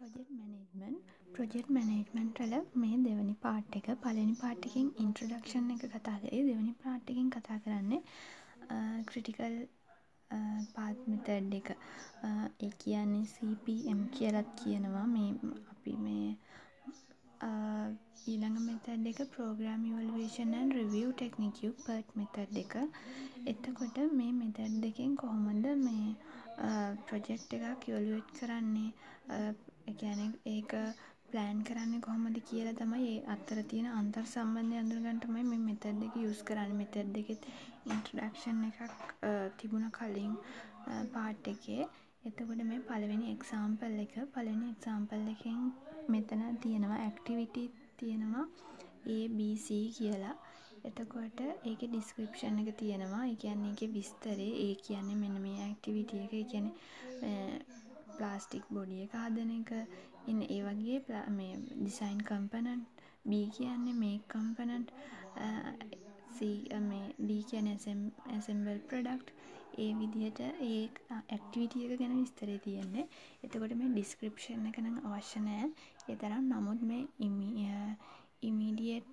Project management වල මේ දෙවැනි පාර්ට් එක පළවෙනි පාර්ට් එකෙන් ඉන්ට්‍රොඩක්ෂන් එක කතා කරේ. දෙවැනි පාර්ට් එකෙන් කතා කරන්නේ ක්‍රිටිකල් පාත් මෙතඩ් එක. ඒ කියන්නේ CPM කියලාත් කියනවා. මේ අපි මේ ඊළඟ මෙතඩ් එක program evaluation and review technique PERT method එක. එතකොට මේ මෙතඩ් දෙකෙන් කොහොමද මේ ප්‍රොජෙක්ට් එකක් ඉවලුවේට් කරන්නේ, ඒ කියන්නේ ඒක ප්ලෑන් කරන්නේ කොහොමද කියලා තමයි ඒ අතර තියෙන අන්තර් සම්බන්ධය අඳුරගන්න තමයි මේ මෙතඩ් එක යූස් කරන්නේ. මෙතඩ් එකෙත් ඉන්ට්‍රොඩක්ෂන් එකක් තිබුණා කලින් පාර්ට් එකේ. එතකොට මේ පළවෙනි එක්සාම්පල් එක. පළවෙනි එක්සාම්පල් එකෙන් මෙතන තියෙනවා ඇක්ටිවිටි තියෙනවා ABC කියලා. එතකොට ඒකේ ඩිස්ක්‍රිප්ෂන් එක තියෙනවා. ඒ කියන්නේ ඒකේ විස්තරේ. ඒ කියන්නේ මෙන්න මේ ඇක්ටිවිටි එක. ඒ කියන්නේ ප්ලාස්ටික් බොඩි එක හදන එක. ඉන්න ඒ වගේ මේ ඩිසයින් කම්පොනන්ට්. B කියන්නේ මේක් කම්පොනන්ට්. මේ D කියන්නේ assemble product. ඒ විදිහට ඒ ඇක්ටිවිටි එක ගැන විස්තරේ තියෙන්නේ. එතකොට මේ ඩිස්ක්‍රිප්ෂන් එක නම් අවශ්‍ය නැහැ. ඒ තරම්. නමුත් මේ immediate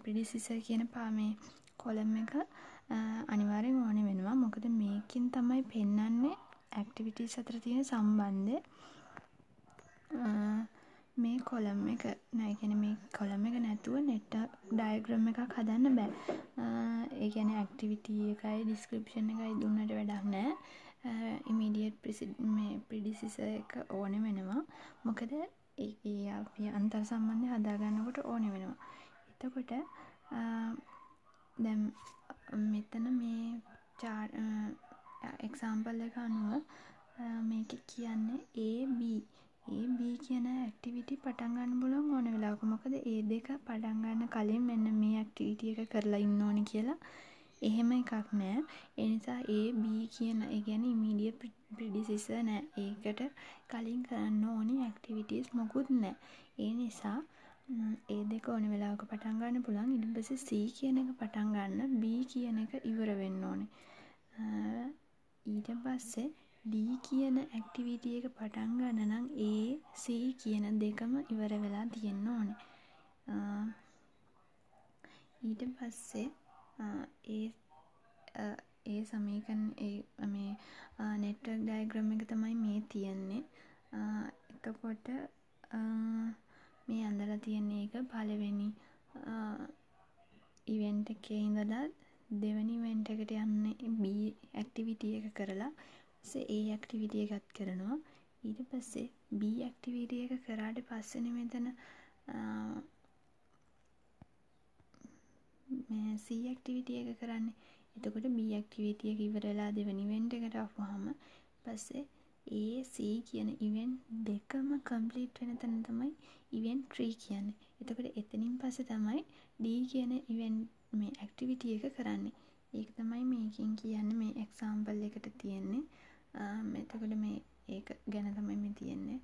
predecessor කියන මේ කොලම් එක අනිවාර්යෙන් ඕනේ වෙනවා. මොකද මේකෙන් තමයි පෙන්වන්නේ ඇක්ටිවිටීස් අතර තියෙන සම්බන්ධය. මේ කොලම් එක නෑ, කියන්නේ මේ කොලම් එක නැතුව නෙට්වර්ක් ඩයග්‍රෑම් එකක් හදන්න බෑ. ඒ කියන්නේ ඇක්ටිවිටි එකයි ඩිස්ක්‍රිප්ෂන් එකයි දුන්නට වැඩක් නෑ. ඉමීඩියට් ප්‍රෙඩිසෙසර් එක ඕනේ වෙනවා. මොකද ඒ අපි අන්තර් සම්බන්ධය හදාගන්නකොට ඕනේ වෙනවා. එතකොට දැන් මෙතන මේ එක්සාම්පල් එක අනුව මේක කියන්නේ AB කියන ඇක්ටිවිටි පටන් ගන්න බලන් ඕන වෙලාවක. මොකද ඒ දෙක පටන් ගන්න කලින් මෙන්න මේ ඇක්ටිවිටි එක කරලා ඉන්න ඕනේ කියලා එහෙම එකක් නෑ. ඒ නිසා AB කියන ඒ කියන්නේ ඉමීඩියට් ප්‍රෙඩිසෙසර් නෑ. ඒකට කලින් කරන්න ඕනි ඇක්ටිවිටීස් මොකුත් නෑ. ඒ නිසා ඒ දෙක ඕන වෙලාවක පටන් ගන්න පුළුවන්. ඊට පස්සේ C කියන එක පටන් ගන්න B කියන එක ඉවර වෙන්න ඕනේ. ඊට පස්සේ D කියන ඇක්ටිවිටි එක පටන් ගන්න නම් A, C කියන දෙකම ඉවර වෙලා තියෙන්න ඕනේ. ඊට පස්සේ ඒ සමීකරණ මේ නෙට්වර්ක් ඩයග්‍රෑම් එක තමයි මේ තියෙන්නේ. එතකොට මේ ඇඳලා තියෙන එක පළවෙනි ඉවෙන්ට් එකේ ඉඳලා දෙවෙනි ඉවෙන්ට් එකට යන්නේ B ඇක්ටිවිටි එක කරලා ඊට A ඇක්ටිවිටි එකත් කරනවා. ඊට පස්සේ B ඇක්ටිවිටි එක කරාට පස්සේනේ මෙතන මේ C ඇක්ටිවිටි එක කරන්නේ. එතකොට B ඇක්ටිවිටි එක ඉවර වෙලා දෙවෙනි ඉවෙන්ට් එකට ආවම පස්සේ A, C කියන ඉවෙන්ට් දෙකම කම්ප්ලීට් වෙන තැන තමයි ඉවෙන්ට් 3 කියන්නේ. එතකොට එතනින් පස්සේ තමයි D කියන ඉවෙන්ට් මේ ඇක්ටිවිටි එක කරන්නේ. ඒක තමයි මේකෙන් කියන්නේ මේ එක්සාම්පල් එකට තියෙන්නේ. එතකොට මේ ඒක ගැන තමයි මේ තියෙන්නේ.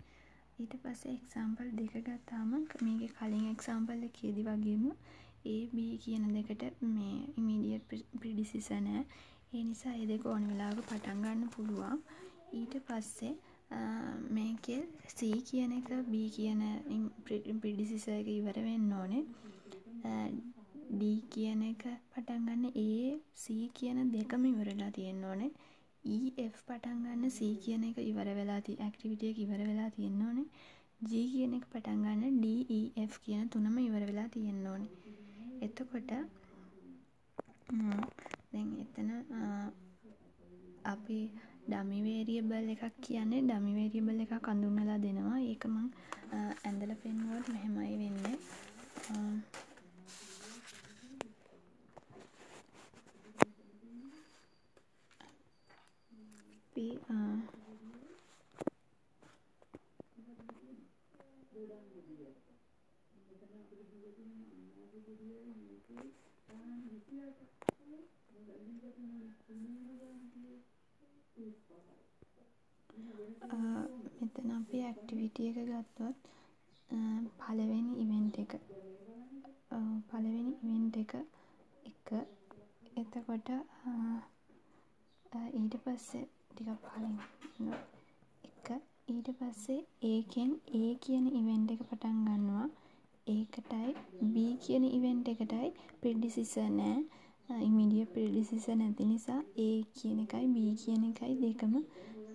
ඊට පස්සේ එක්සාම්පල් දෙක ගත්තාම මේකේ කලින් එක්සාම්පල් එකේදී වගේම A, B කියන දෙකට මේ ඉමීඩියට් ප්‍රෙඩිසෙසර් නැහැ. ඒ නිසා ඒ දෙක ඕන වෙලාවක පටන් ගන්න පුළුවන්. ඊට පස්සේ මේකේ C කියන එක B කියන ප්‍රෙඩිසෙසර් එක ඉවර වෙන්න ඕනේ. D කියන එක පටන් ගන්න A, C කියන දෙකම ඉවරලා තියෙන්න ඕනේ. E, F පටන් ගන්න C කියන එක ඉවර වෙලා ඇක්ටිවිටි එක ඉවර වෙලා තියෙන්න ඕනේ. G කියන එක පටන් ගන්න D, E, F කියන තුනම ඉවර වෙලා තියෙන්න ඕනේ. එතකොට දැන් එතන අපි ඩමි වේරියබල් එකක් කියන්නේ ඩමි වේරියබල් එකක් අඳුන්වලා දෙනවා. ඒක මම ඇඳලා පෙන්නුවොත් මෙහෙමයි වෙන්නේ. මෙතන අපි ඇක්ටිවිටි එක ගත්තොත් පළවෙනි ඉවෙන්ට් එක එතකොට ඊට පස්සේ ටිකක් පහලින් එක ඊට පස්සේ ඒකෙන් A කියන ඉවෙන්ට් එක පටන් ගන්නවා. ඒකටයි B කියන ඉවෙන්ට් එකටයි ප්‍රෙඩිසිසර් නෑ. ඉමීඩියට් ප්‍රෙඩිසිසර් නැති නිසා A කියන එකයි B කියන එකයි දෙකම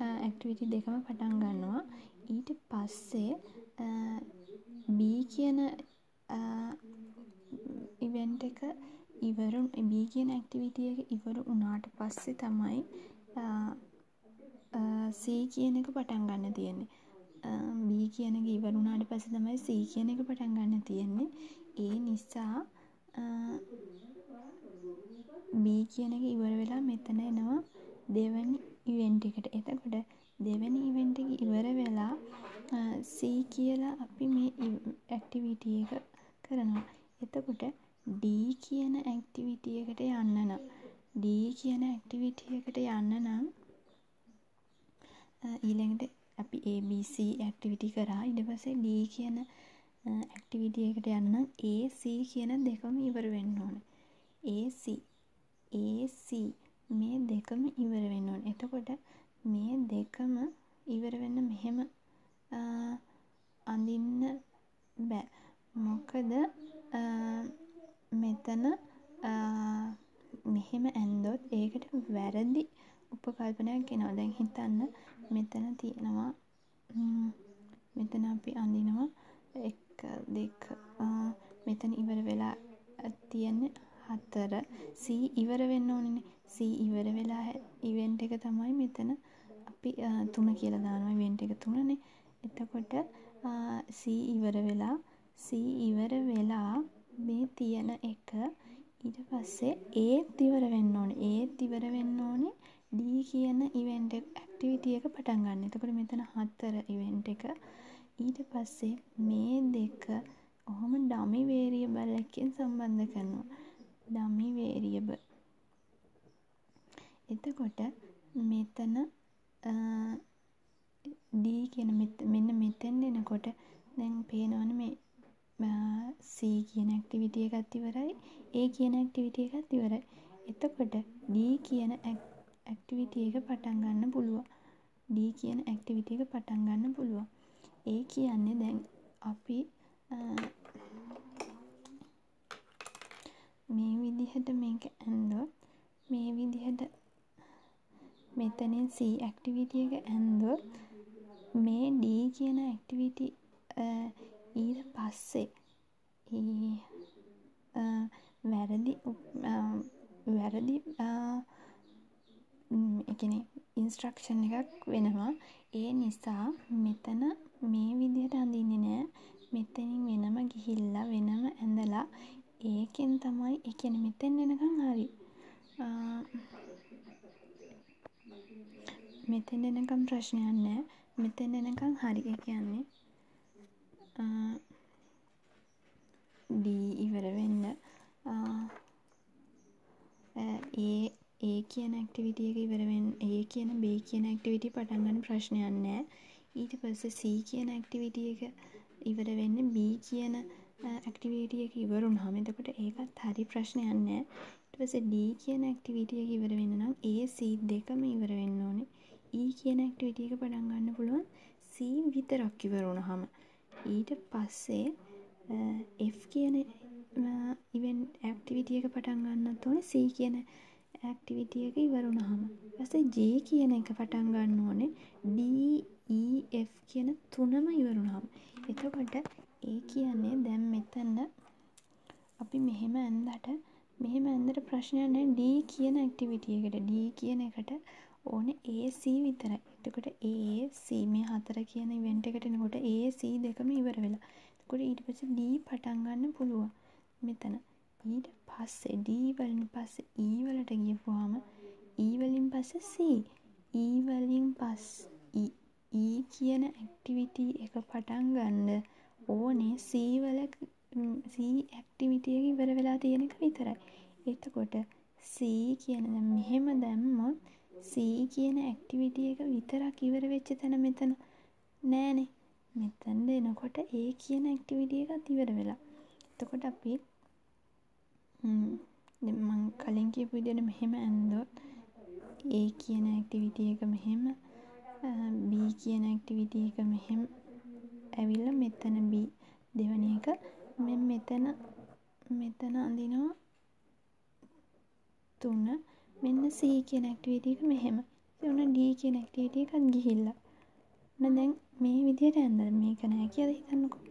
ඇක්ටිවිටි දෙකම පටන් ගන්නවා. ඊට පස්සේ B කියන ඉවෙන්ට් එක B කියන ඇක්ටිවිටි එක ඉවර වුණාට පස්සේ තමයි C කියන එක පටන් ගන්න තියෙන්නේ. B කියන එක ඉවර වුණාට පස්සේ තමයි C කියන එක පටන් ගන්න තියෙන්නේ. ඒ නිසා B කියන එක ඉවර වෙලා මෙතන එනවා දෙවැනි ඉවෙන්ට් එකට. එතකොට දෙවැනි ඉවෙන්ට් එක ඉවර වෙලා C කියලා අපි මේ ඇක්ටිවිටි එක කරනවා. එතකොට D කියන ඇක්ටිවිටි එකට යන්න නම් ඊළඟට අපි ABC ඇක්ටිවිටි කරා. ඊට පස්සේ D කියන ඇක්ටිවිටි එකට යන්න නම් AC කියන දෙකම ඉවර වෙන්න ඕනේ. AC මේ දෙකම ඉවර වෙන්න ඕනේ. එතකොට මේ දෙකම ඉවර වෙන්න මෙහෙම අඳින්න බෑ. මොකද මෙතන මෙහෙම ඇන්දොත් ඒකට වැරදි උපකල්පනයක් එනවා. දැන් හිතන්න මෙතන තියෙනවා මෙතන අපි අඳිනවා 1 2 මෙතන ඉවර වෙලා තියෙන්නේ 4. C ඉවර වෙන්න ඕනේනේ. C ඉවර වෙලා ඉවෙන්ට් එක තමයි මෙතන අපි 3 කියලා දානවා. ඉවෙන්ට් එක 3නේ. එතකොට C ඉවර වෙලා මේ තියෙන එක ඊට පස්සේ ඒත් ඉවර වෙන්න ඕනේ. D කියන ඉවෙන්ට් ඇක්ටිවිටි එක පටන් ගන්න. එතකොට මෙතන 4 ඉවෙන්ට් එක. ඊට පස්සේ මේ දෙක ඔහොම ඩමි වේරියබල් එකකින් සම්බන්ධ කරනවා. ඩමි වේරියබල්. එතකොට මෙතන D කියන මෙන්න මෙතෙන් එනකොට දැන් පේනවනේ මේ C කියන ඇක්ටිවිටි එකත් ඉවරයි. A කියන ඇක්ටිවිටි එකත් ඉවරයි. එතකොට D කියන ඇක්ටිවිටි එක පටන් ගන්න පුළුවන්. ඒ කියන්නේ දැන් අපි මේ විදිහට මේක ඇන්දොත් මේ විදිහට මෙතනින් C ඇක්ටිවිටි එක ඇන්දොත් මේ D කියන ඇක්ටිවිටි ඊට පස්සේ වැරදි එකනේ ඉන්ස්ට්‍රක්ෂන් එකක් වෙනවා. ඒ නිසා මෙතන මේ විදිහට අඳින්නේ නෑ. මෙතනින් වෙනම ගිහිල්ලා වෙනම ඇඳලා ඒකෙන් තමයි ඒ කියන්නේ මෙතෙන් එනකන් හරි. මෙතෙන් එනකම් ප්‍රශ්නයක් නෑ. මෙතෙන් එනකන් හරි. ඒ කියන්නේ D ඉවර වෙන්න A කියන ඇක්ටිවිටි එක ඉවර වෙන්න A කියන B කියන ඇක්ටිවිටි පටන් ගන්න ප්‍රශ්නයක් නෑ. ඊට පස්සේ C කියන ඇක්ටිවිටි එක ඉවර වෙන්නේ B කියන ඇක්ටිවිටි එක ඉවර වුණාම. එතකොට ඒකත් හරි ප්‍රශ්නයක් නෑ. ඊට පස්සේ D කියන ඇක්ටිවිටි එක ඉවර වෙන්න නම් A C දෙකම ඉවර වෙන්න ඕනේ. E කියන ඇක්ටිවිටි එක පටන් ගන්න පුළුවන් C විතරක් ඉවර වුණාම. ඊට පස්සේ F කියන ඉවෙන්ට් ඇක්ටිවිටි එක පටන් ගන්නත් ඕනේ C කියන ඇක්ටිවිටි එක ඉවර වුණාම. ඊපස්සේ G කියන එක පටන් ගන්න ඕනේ D E F කියන තුනම ඉවර වුණාම. එතකොට ඒ කියන්නේ දැන් මෙතන අපි මෙහෙම ඇඳලා ප්‍රශ්නයක් නැහැ. D කියන ඇක්ටිවිටි එකට D කියන එකට ඕනේ AC විතරයි. එතකොට AC මේ 4 කියන ඉවෙන්ට් එකට එනකොට AC දෙකම ඉවර වෙලා. එතකොට ඊට පස්සේ D පටන් ගන්න පුළුවන් මෙතන. ඊට පස්සේ D වලින් පස්සේ E වලට ගියපුවාම E වලින් පස්සේ C. E වලින් පස්සේ E කියන ඇක්ටිවිටි එක පටන් ගන්න ඕනේ C ඇක්ටිවිටි එක ඉවර වෙලා තියෙන එක විතරයි. එතකොට C කියන දැන් මෙහෙම දැම්මොත් C කියන ඇක්ටිවිටි එක විතරක් ඉවර වෙච්ච තැන මෙතන නෑනේ. මෙතන එනකොට A කියන ඇක්ටිවිටි එකත් ඉවර වෙලා. එතකොට අපි දැන් මම කලින් කියපු විදිහට මෙහෙම ඇන්දොත් A කියන ඇක්ටිවිටි එක මෙහෙම B කියන ඇක්ටිවිටි එක මෙහෙම ඇවිල්ලා මෙතන B දෙවෙනි එක මෙතන අඳිනවා 3 මෙන්න C කියන ඇක්ටිවිටි එක මෙහෙම ඔන්න D කියන ඇක්ටිවිටි එකත් ගිහිල්ලා ඔන්න දැන් මේ විදිහට ඇඳලා මේක නෑ කියලා හිතන්නකෝ.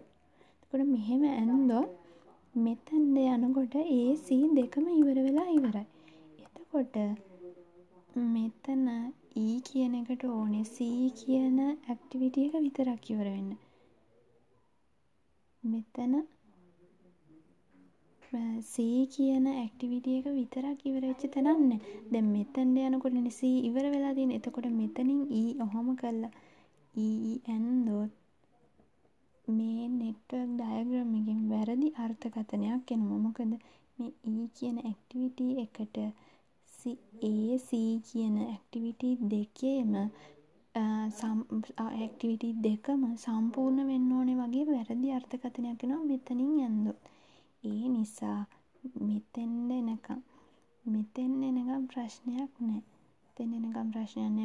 එතකොට මෙහෙම ඇඳොත් මෙතෙන්ද යනකොට A C දෙකම ඉවර වෙලා ඉවරයි. එතකොට මෙතන E කියන එකට ඕනේ C කියන ඇක්ටිවිටි එක විතරක් ඉවර වෙන්න. මෙතන C කියන ඇක්ටිවිටි එක විතරක් ඉවර වෙච්ච තැනක් නෑ. දැන් මෙතෙන්ද යනකොටනේ C ඉවර වෙලා තියෙන්නේ. එතකොට මෙතනින් E ඔහොම කරලා E ඇන්දොත් මේ නෙට්වර්ක් ඩයග්‍රෑම් එකෙන් වැරදි අර්ථකථනයක් එනවා. මොකද මේ E කියන ඇක්ටිවිටි එකට A C කියන ඇක්ටිවිටි දෙකේම ඇක්ටිවිටි දෙකම සම්පූර්ණ වෙන්න ඕනේ වගේ වැරදි අර්ථකථනයක් එනවා මෙතනින් ඇන්දොත්. ඒ නිසා මෙතෙන්ද එනකම් ප්‍රශ්නයක් නැහැ.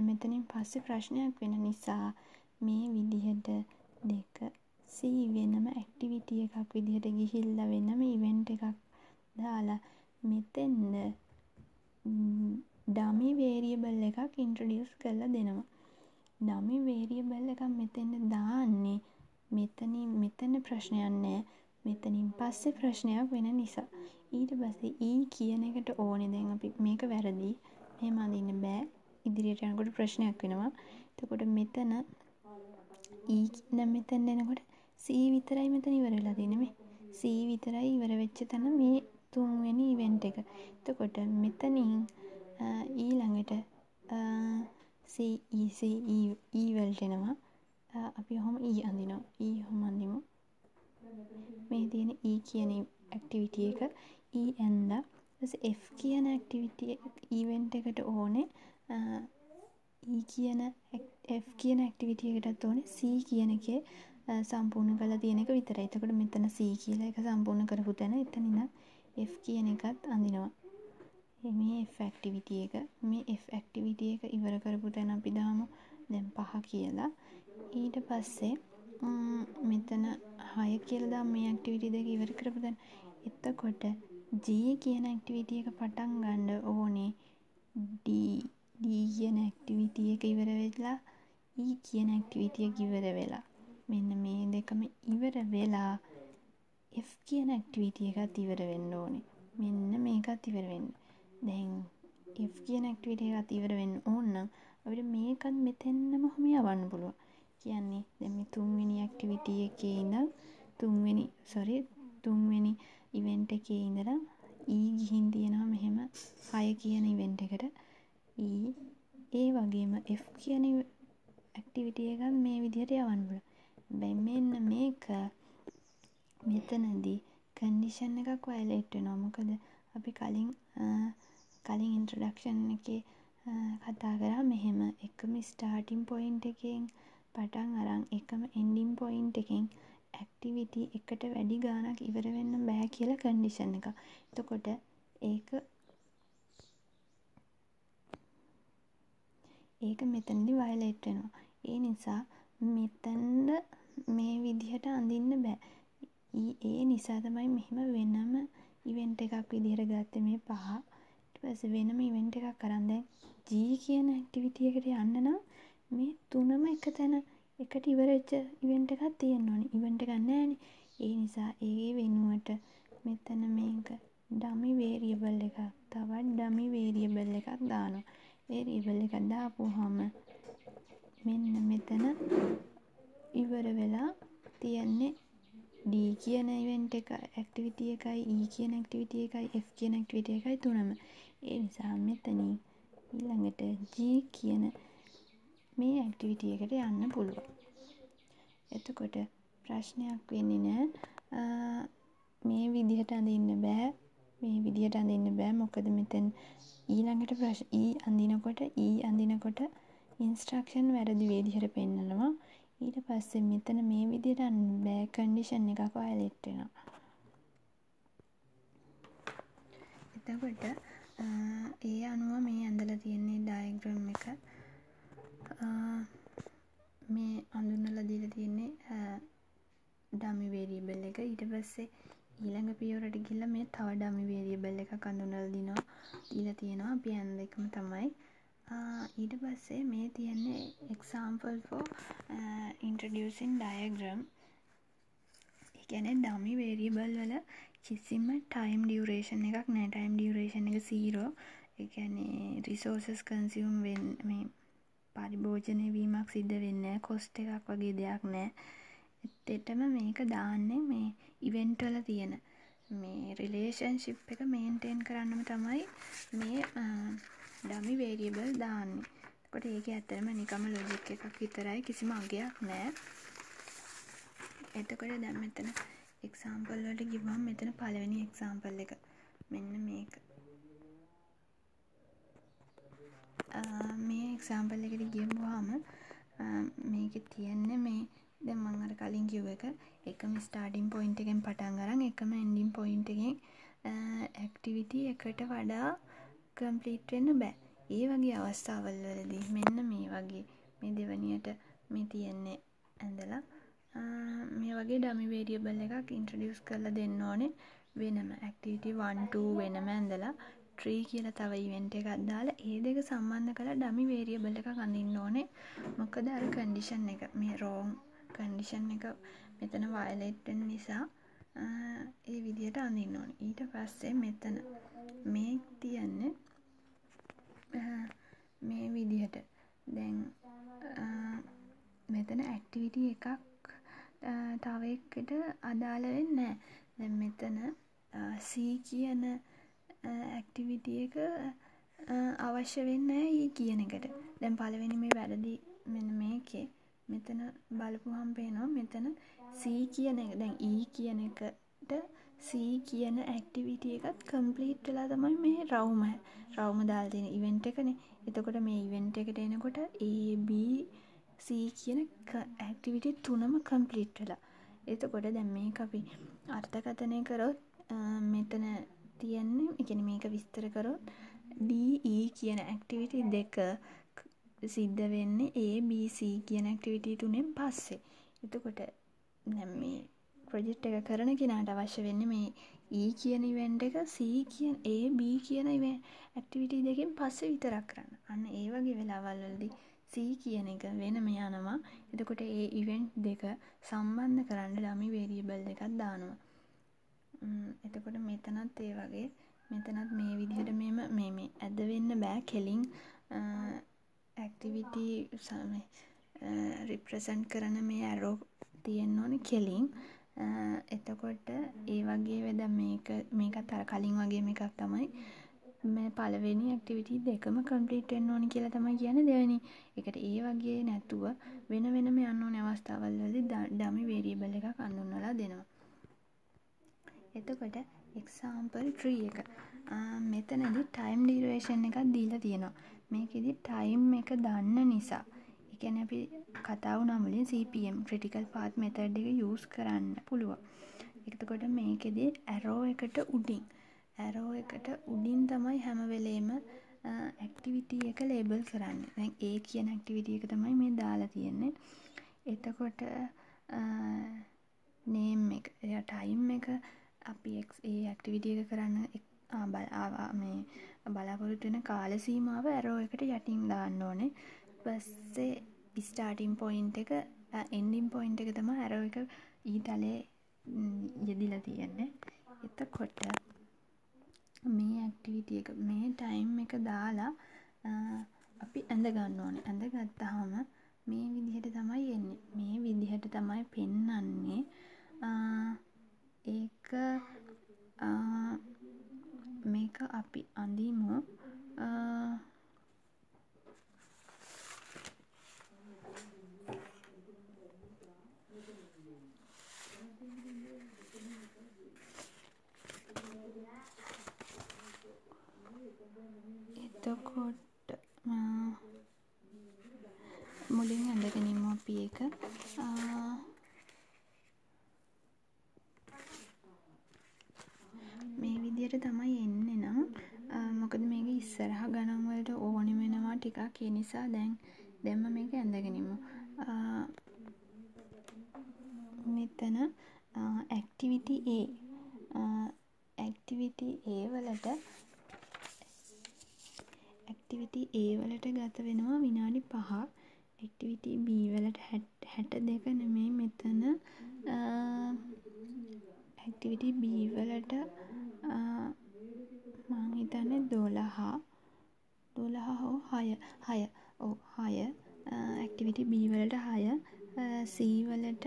මෙතනින් පස්සේ ප්‍රශ්නයක් වෙන නිසා මේ විදිහට දෙක C වෙනම ඇක්ටිවිටි එකක් විදිහට ගිහිල්ලා වෙනම ඉවෙන්ට් එකක් දාලා මෙතෙන්ද ඩමි වේරියබල් එකක් ඉන්ට්‍රොඩියුස් කරලා දෙනවා. ඩමි වේරියබල් එකක් මෙතෙන්ද දාන්නේ මෙතන ප්‍රශ්නයක් නැහැ. මෙතනින් පස්සේ ප්‍රශ්නයක් වෙන නිසා. ඊට පස්සේ E කියන එකට ඕනේ දැන් අපි මේක වැරදි. එහෙම අඳින්න බෑ. ඉදිරියට යනකොට ප්‍රශ්නයක් වෙනවා. එතකොට මෙතන මෙතෙන් එනකොට C විතරයි මෙතන ඉවර වෙලා තියෙන්නේ මේ. C විතරයි ඉවර වෙච්ච තැන මේ තුන්වෙනි ඉවෙන්ට් එක. එතකොට මෙතනින් ඊළඟට E වලට එනවා. අපි ඔහොම E අඳිනවා. ඔහොම අඳිමු. මේ තියෙන E කියන ඇක්ටිවිටි එක E ඇන්දා. ඊට F කියන ඇක්ටිවිටි ඉවෙන්ට් එකට ඕනේ F කියන ඇක්ටිවිටි එකටත් ඕනේ C කියන එකේ සම්පූර්ණ කරලා තියෙන එක විතරයි. එතකොට මෙතන C කියලා එක සම්පූර්ණ කරපු තැන එතන ඉඳන් F කියන එකත් අඳිනවා. මේ F ඇක්ටිවිටි එක ඉවර කරපු තැන අපි දාමු දැන් 5 කියලා. ඊට පස්සේ මෙතන 6 කියලා දාමු මේ ඇක්ටිවිටි දෙක ඉවර කරපු තැන. එතකොට G කියන ඇක්ටිවිටි එක පටන් ගන්න ඕනේ D කියන ඇක්ටිවිටි එක ඉවර වෙලා E කියන ඇක්ටිවිටි එක ඉවර වෙලා මෙන්න මේ දෙකම ඉවර වෙලා F කියන ඇක්ටිවිටි එකත් ඉවර වෙන්න ඕනේ. මෙන්න මේකත් ඉවර වෙන්න. දැන් F කියන ඇක්ටිවිටි එකත් ඉවර වෙන්න ඕන නම් අපිට මේකත් මෙතෙන්නම ඔහොම යවන්න පුළුවන්. කියන්නේ දැන් මේ තුන්වෙනි ඇක්ටිවිටි එකේ ඉඳන් තුන්වෙනි ඉවෙන්ට් එකේ ඉඳලා E ගිහින් තියෙනවා මෙහෙම 6 කියන ඉවෙන්ට් එකට E ඒ වගේම F කියන ඇක්ටිවිටි එකත් මේ විදිහට යවන්න පුළුවන්. හැබැයි මෙන්න මේක මෙතනදී කන්ඩිෂන් එකක් වයලේට් වෙනවා. මොකද අපි කලින් ඉන්ට්‍රොඩක්ෂන් එකේ කතා කරා මෙහෙම එකම ස්ටාර්ටින් පොයින්ට් එකෙන් පටන් අරන් එකම එන්ඩින් පොයින්ට් එකෙන් ඇක්ටිවිටි එකට වැඩි ගාණක් ඉවර වෙන්න බෑ කියලා කන්ඩිෂන් එකක්. එතකොට ඒක මෙතනදී වයලේට් වෙනවා. ඒ නිසා මෙතනද මේ විදිහට අඳින්න බෑ. ඒ නිසා තමයි මෙහෙම වෙනම ඉවෙන්ට් එකක් විදිහට ගත්තේ මේ 5. ඊට පස්සේ වෙනම ඉවෙන්ට් එකක් අරන් දැන් G කියන ඇක්ටිවිටි එකට යන්න නම් මේ තුනම එක තැන එකට ඉවර වෙච්ච ඉවෙන්ට් එකක් තියෙන්න ඕනේ. ඉවෙන්ට් එකක් නැහැනේ. ඒ නිසා ඒ වෙනුවට මෙතන මේක ඩමි වේරියබල් එකක් තවත් ඩමි වේරියබල් එකක් දානවා. වේරියබල් එකක් දාපුවාම මෙන්න මෙතන ඉවර වෙලා තියන්නේ D කියන ඉවෙන්ට් එක ඇක්ටිවිටි එකයි E කියන ඇක්ටිවිටි එකයි F කියන ඇක්ටිවිටි එකයි තුනම. ඒ නිසා මෙතනින් ඊළඟට G කියන මේ ඇක්ටිවිටි එකට යන්න පුළුවන්. එතකොට ප්‍රශ්නයක් වෙන්නේ නැහැ. මේ විදිහට අඳින්න බෑ. මොකද මෙතෙන් ඊළඟට E අඳිනකොට ඉන්ස්ට්‍රක්ෂන් වැරදි විදිහට පෙන්නනවා. ඊට පස්සේ මෙතන මේ විදිහට අන්න බෑ කන්ඩිෂන් එකක් වයලේට් වෙනවා. එතකොට ඒ අනුව මේ ඇඳලා තියෙන්නේ ඩයග්‍රෑම් එක. මේ අඳුන්වලා දීලා තියෙන්නේ ඩමි වේරියබල් එක. ඊට පස්සේ ඊළඟ පියවරට ගිහිල්ලා මේ තව ඩමි වේරියබල් එකක් අඳුන්වලා දීලා තියෙනවා. අපි ඇඳ එකම තමයි. ඊට පස්සේ මේ තියෙන්නේ example for introducing diagram. ඒ කියන්නේ ඩමි වේරියබල් වල කිසිම ටයිම් ඩියුරේෂන් එකක් නැහැ. ටයිම් ඩියුරේෂන් එක 0. ඒ කියන්නේ රිසෝසස් කන්සියුම් මේ පරිභෝජනය වීමක් සිද්ධ වෙන්නේ නැහැ. කොස්ට් එකක් වගේ දෙයක් නැහැ. ඇත්තටම මේක දාන්නේ මේ ඉවෙන්ට් වල තියෙන මේ රිලේෂන්ෂිප් එක මේන්ටේන් කරන්නම තමයි මේ ඩමි වේරියබල් දාන්නේ. එතකොට ඒකේ ඇත්තටම නිකම්ම ලොජික් එකක් විතරයි, කිසිම අගයක් නැහැ. එතකොට දැන් මෙතන එක්සැම්පල් වලට ගිහුවම මෙතන පළවෙනි එක්සැම්පල් එක මෙන්න මේක. මේ එක්සැම්පල් එකට ගියමුවාම මේකේ තියෙන්නේ මේ දැන් මම අර කලින් කිව්ව එක එකම ස්ටාර්ටින් පොයින්ට් එකෙන් පටන් අරන් එකම එන්ඩින් පොයින්ට් එකෙන් ඇක්ටිවිටි එකට වඩා කම්ප්ලීට් වෙන්න බෑ. ඒ වගේ අවස්ථාවල් වලදී මෙන්න මේ වගේ මේ දෙවනියට මේ තියෙන්නේ ඇඳලා මේ වගේ ඩමි වේරියබල් එකක් ඉන්ට්‍රොඩියුස් කරලා දෙන්න ඕනේ. වෙනම ඇක්ටිවිටි 1 2 වෙනම ඇඳලා ට්‍රී කියලා තව ඉවෙන්ට් එකක් දාලා ඒ දෙක සම්බන්ධ කරලා ඩමි වේරියබල් එකක් අඳින්න ඕනේ. මොකද අර කන්ඩිෂන් එක මේ රෝං කන්ඩිෂන් එක මෙතන වයලේට් වෙන නිසා ඒ විදිහට අඳින්න ඕනේ. ඊට පස්සේ මෙතන මේ තියන්නේ මේ විදිහට දැන් මෙතන ඇක්ටිවිටි එකක් තව එකට අදාළ වෙන්නේ නැහැ. දැන් මෙතන C කියන ඇක්ටිවිටි එක අවශ්‍ය වෙන්නේ නැහැ E කියන එකට. දැන් පළවෙනි මේ වැරදි මෙන්න මේකේ මෙතන බලපුවහම පේනවා මෙතන C කියන එක දැන් E කියන එකට C කියන ඇක්ටිවිටි එකත් කම්ප්ලීට් වෙලා තමයි මේ රවුම දාලා තියෙන ඉවෙන්ට් එකනේ. එතකොට මේ ඉවෙන්ට් එකට එනකොට A B C කියන ඇක්ටිවිටි තුනම කම්ප්ලීට් වෙලා. එතකොට දැන් මේක අපි අර්ථකථනය කරොත් මෙතන තියන්නේ ඒ කියන්නේ මේක විස්තර කරොත් D E කියන ඇක්ටිවිටි දෙක සිද්ධ වෙන්නේ A B C කියන ඇක්ටිවිටි තුනෙන් පස්සේ. එතකොට දැන් මේ ප්‍රොජෙක්ට් එක කරන කෙනාට අවශ්‍ය වෙන්නේ මේ E කියන ඉවෙන්ට් එක C කියන A B කියන ඇක්ටිවිටි දෙකෙන් පස්සේ විතරක් කරන්න. අන්න ඒ වගේ වෙලාවල් වලදී C කියන එක වෙනම යනවා. එතකොට ඒ ඉවෙන්ට් දෙක සම්බන්ධ කරන්න ඩමි වේරියබල් එකක් දානවා. එතකොට මෙතනත් ඒ වගේ මෙතනත් මේ විදිහට මේ ඇද වෙන්න බෑ කෙලින් ඇක්ටිවිටි රිප්‍රසන්ට් කරන මේ ඇරෝ තියෙන්න ඕනේ කෙලින්. එතකොට ඒ වගේ වෙද මේකත් අර කලින් වගේ එකක් තමයි මේ පළවෙනි ඇක්ටිවිටි දෙකම කම්ප්ලීට් වෙන්න ඕනි කියලා තමයි කියන්නේ දෙවෙනි එකට. ඒ වගේ නැතුව වෙන වෙනම යන්න ඕනේ අවස්ථාවල් වලදී ඩමි වේරියබල් එකක් අඳුන්වලා දෙනවා. එතකොට එක්සැම්පල් 3 එක මෙතනදී ටයිම් ඩියුරේෂන් එකක් දීලා තියෙනවා. මේකෙදි ටයිම් එක දන්න නිසා ඒ කියන්නේ අපි කතා වුණා මුලින් CPM critical path method එක යූස් කරන්න පුළුවන්. එතකොට මේකෙදි ඇරෝ එකට උඩින් තමයි හැම වෙලේම ඇක්ටිවිටි එක ලේබල් කරන්නේ. දැන් A කියන ඇක්ටිවිටි එක තමයි මේ දාලා තියෙන්නේ. එතකොට නේම් එක ටයිම් එක අපි ඒ ඇක්ටිවිටි එක කරන්න මේ බලාපොරොත්තු වෙන කාල සීමාව ඇරෝ එකට යටින් දාන්න ඕනේ. ඊපස්සේ ස්ටාර්ටින් පොයින්ට් එක එන්ඩින් පොයින්ට් එක තමයි ඇරෝ එක ඊතලේ යෙදිලා තියෙන්නේ. එතකොට මේ ඇක්ටිවිටි එක මේ ටයිම් එක දාලා අපි ඇඳ ගන්න ඕනේ. ඇඳ ගත්තාම මේ විදිහට තමයි එන්නේ. මේ විදිහට තමයි පෙන්වන්නේ. ඒක මේක අපි අඳිමු එතකොට මුලින් ඇඳගෙනින්ම අපි ඒක මේ විදිහට තමයි එන්නේ නම් මොකද ගොඩාක් ඒ නිසා දැන්ම මේක ඇඳගෙනමු. මෙතන ඇක්ටිවිටි A වලට ගත වෙනවා විනාඩි 5. ඇක්ටිවිටි B වලට 62 නෙමෙයි මෙතන ඇක්ටිවිටි B වලට මං හිතන්නේ 12 හෝ 6. ඔව් 6. ඇක්ටිවිටි B වලට 6, C වලට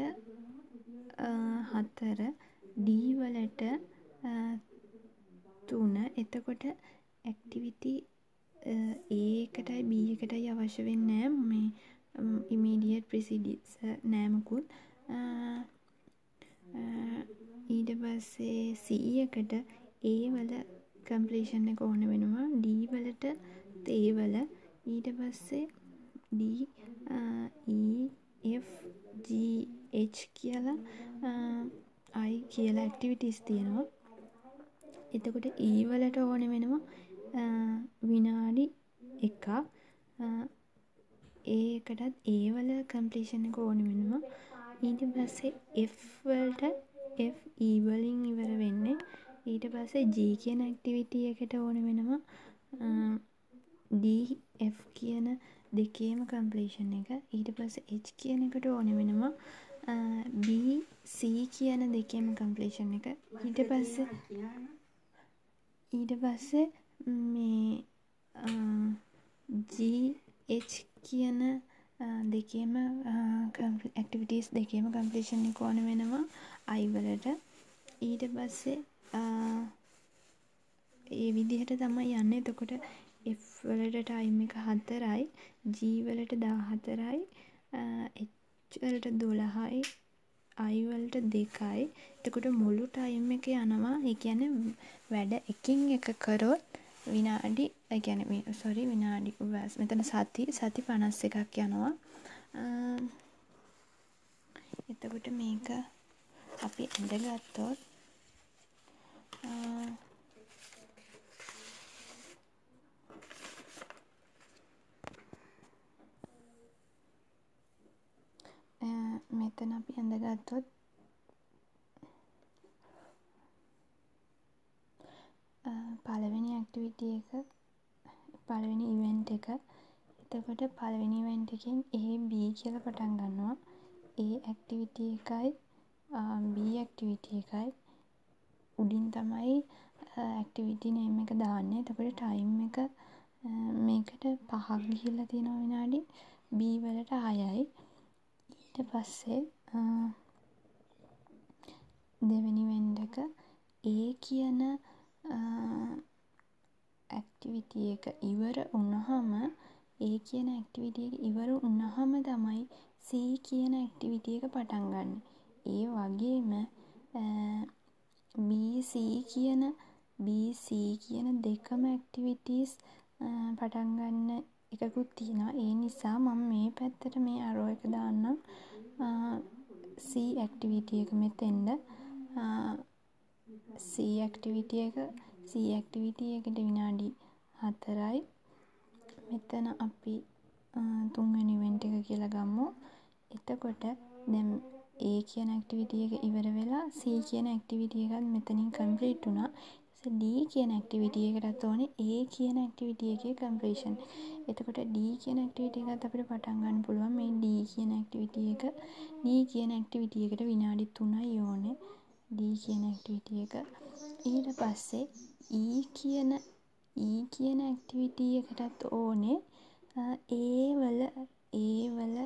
4, D වලට 3. එතකොට ඇක්ටිවිටි A එකටයි B එකටයි අවශ්‍ය වෙන්නේ නැහැ මේ immediate precedence නෑ මුකුත්. ඊට පස්සේ C එකට A වල completion එක ඕන වෙනවා. D වලට A වල. ඊට පස්සේ D E F G H කියලා I කියලා ඇක්ටිවිටීස් තියෙනවා. එතකොට E වලට ඕන වෙනවා විනාඩි 1ක්. A එකටත් A වල completion එක ඕන වෙනවා. ඊට පස්සේ F වලට F E වලින් ඉවර වෙන්නේ. ඊට පස්සේ G කියන ඇක්ටිවිටි එකට ඕන වෙනවා D F කියන දෙකේම completion එක. ඊට පස්සේ H කියන එකට ඕන වෙනවා B C කියන දෙකේම completion එක. ඊට පස්සේ මේ G H කියන දෙකේම ඇක්ටිවිටීස් දෙකේම completion එක ඕන වෙනවා I වලට. ඊට පස්සේ ඒ විදිහට තමයි යන්නේ. එතකොට F වලට ටයිම් එක 4යි, G වලට 14යි, H වලට 12යි, I වලට 2යි. එතකොට මුළු ටයිම් එක යනවා. ඒ කියන්නේ වැඩ එකින් එක කරොත් විනාඩි මෙතන සති 51ක් යනවා. එතකොට මේක අපි ඇඳගත්තොත් මෙතන අපි ඇඳගත්තොත් පළවෙනි ඇක්ටිවිටි එක පළවෙනි ඉවෙන්ට් එක. එතකොට පළවෙනි ඉවෙන්ට් එකෙන් A B කියලා පටන් ගන්නවා. A ඇක්ටිවිටි එකයි B ඇක්ටිවිටි එකයි උඩින් තමයි ඇක්ටිවිටි නේම් එක දාන්නේ. එතකොට ටයිම් එක මේකට 5ක් ගිහිල්ලා තියෙනවා විනාඩි. B වලට 6යි. ඊට පස්සේ දෙවෙනි ඉවෙන්ට් එක A කියන ඇක්ටිවිටි එක ඉවර වුණාම තමයි C කියන ඇක්ටිවිටි එක පටන් ගන්න. ඒ වගේම B C කියන දෙකම ඇක්ටිවිටීස් පටන් ගන්න එකකුත් තියෙනවා. ඒ නිසා මම මේ පැත්තට මේ arrow එක දාන්නම් C ඇක්ටිවිටි එක මෙතෙන්ද. C ඇක්ටිවිටි එකට විනාඩි 4යි. මෙතන අපි තුන්වෙනි ඉවෙන්ට් එක කියලා ගමු. එතකොට දැන් A කියන ඇක්ටිවිටි එක ඉවර වෙලා C කියන ඇක්ටිවිටි එකත් මෙතනින් කම්ප්ලීට් වුණා. D කියන ඇක්ටිවිටි එකටත් ඕනේ A කියන ඇක්ටිවිටි එකේ කම්ප්ලීෂන්. එතකොට D කියන ඇක්ටිවිටි එකත් අපිට පටන් ගන්න පුළුවන් මේ D කියන ඇක්ටිවිටි එකට විනාඩි 3යි ඕනේ. D කියන ඇක්ටිවිටි එක. ඊට පස්සේ E කියන ඇක්ටිවිටි එකටත් ඕනේ A වල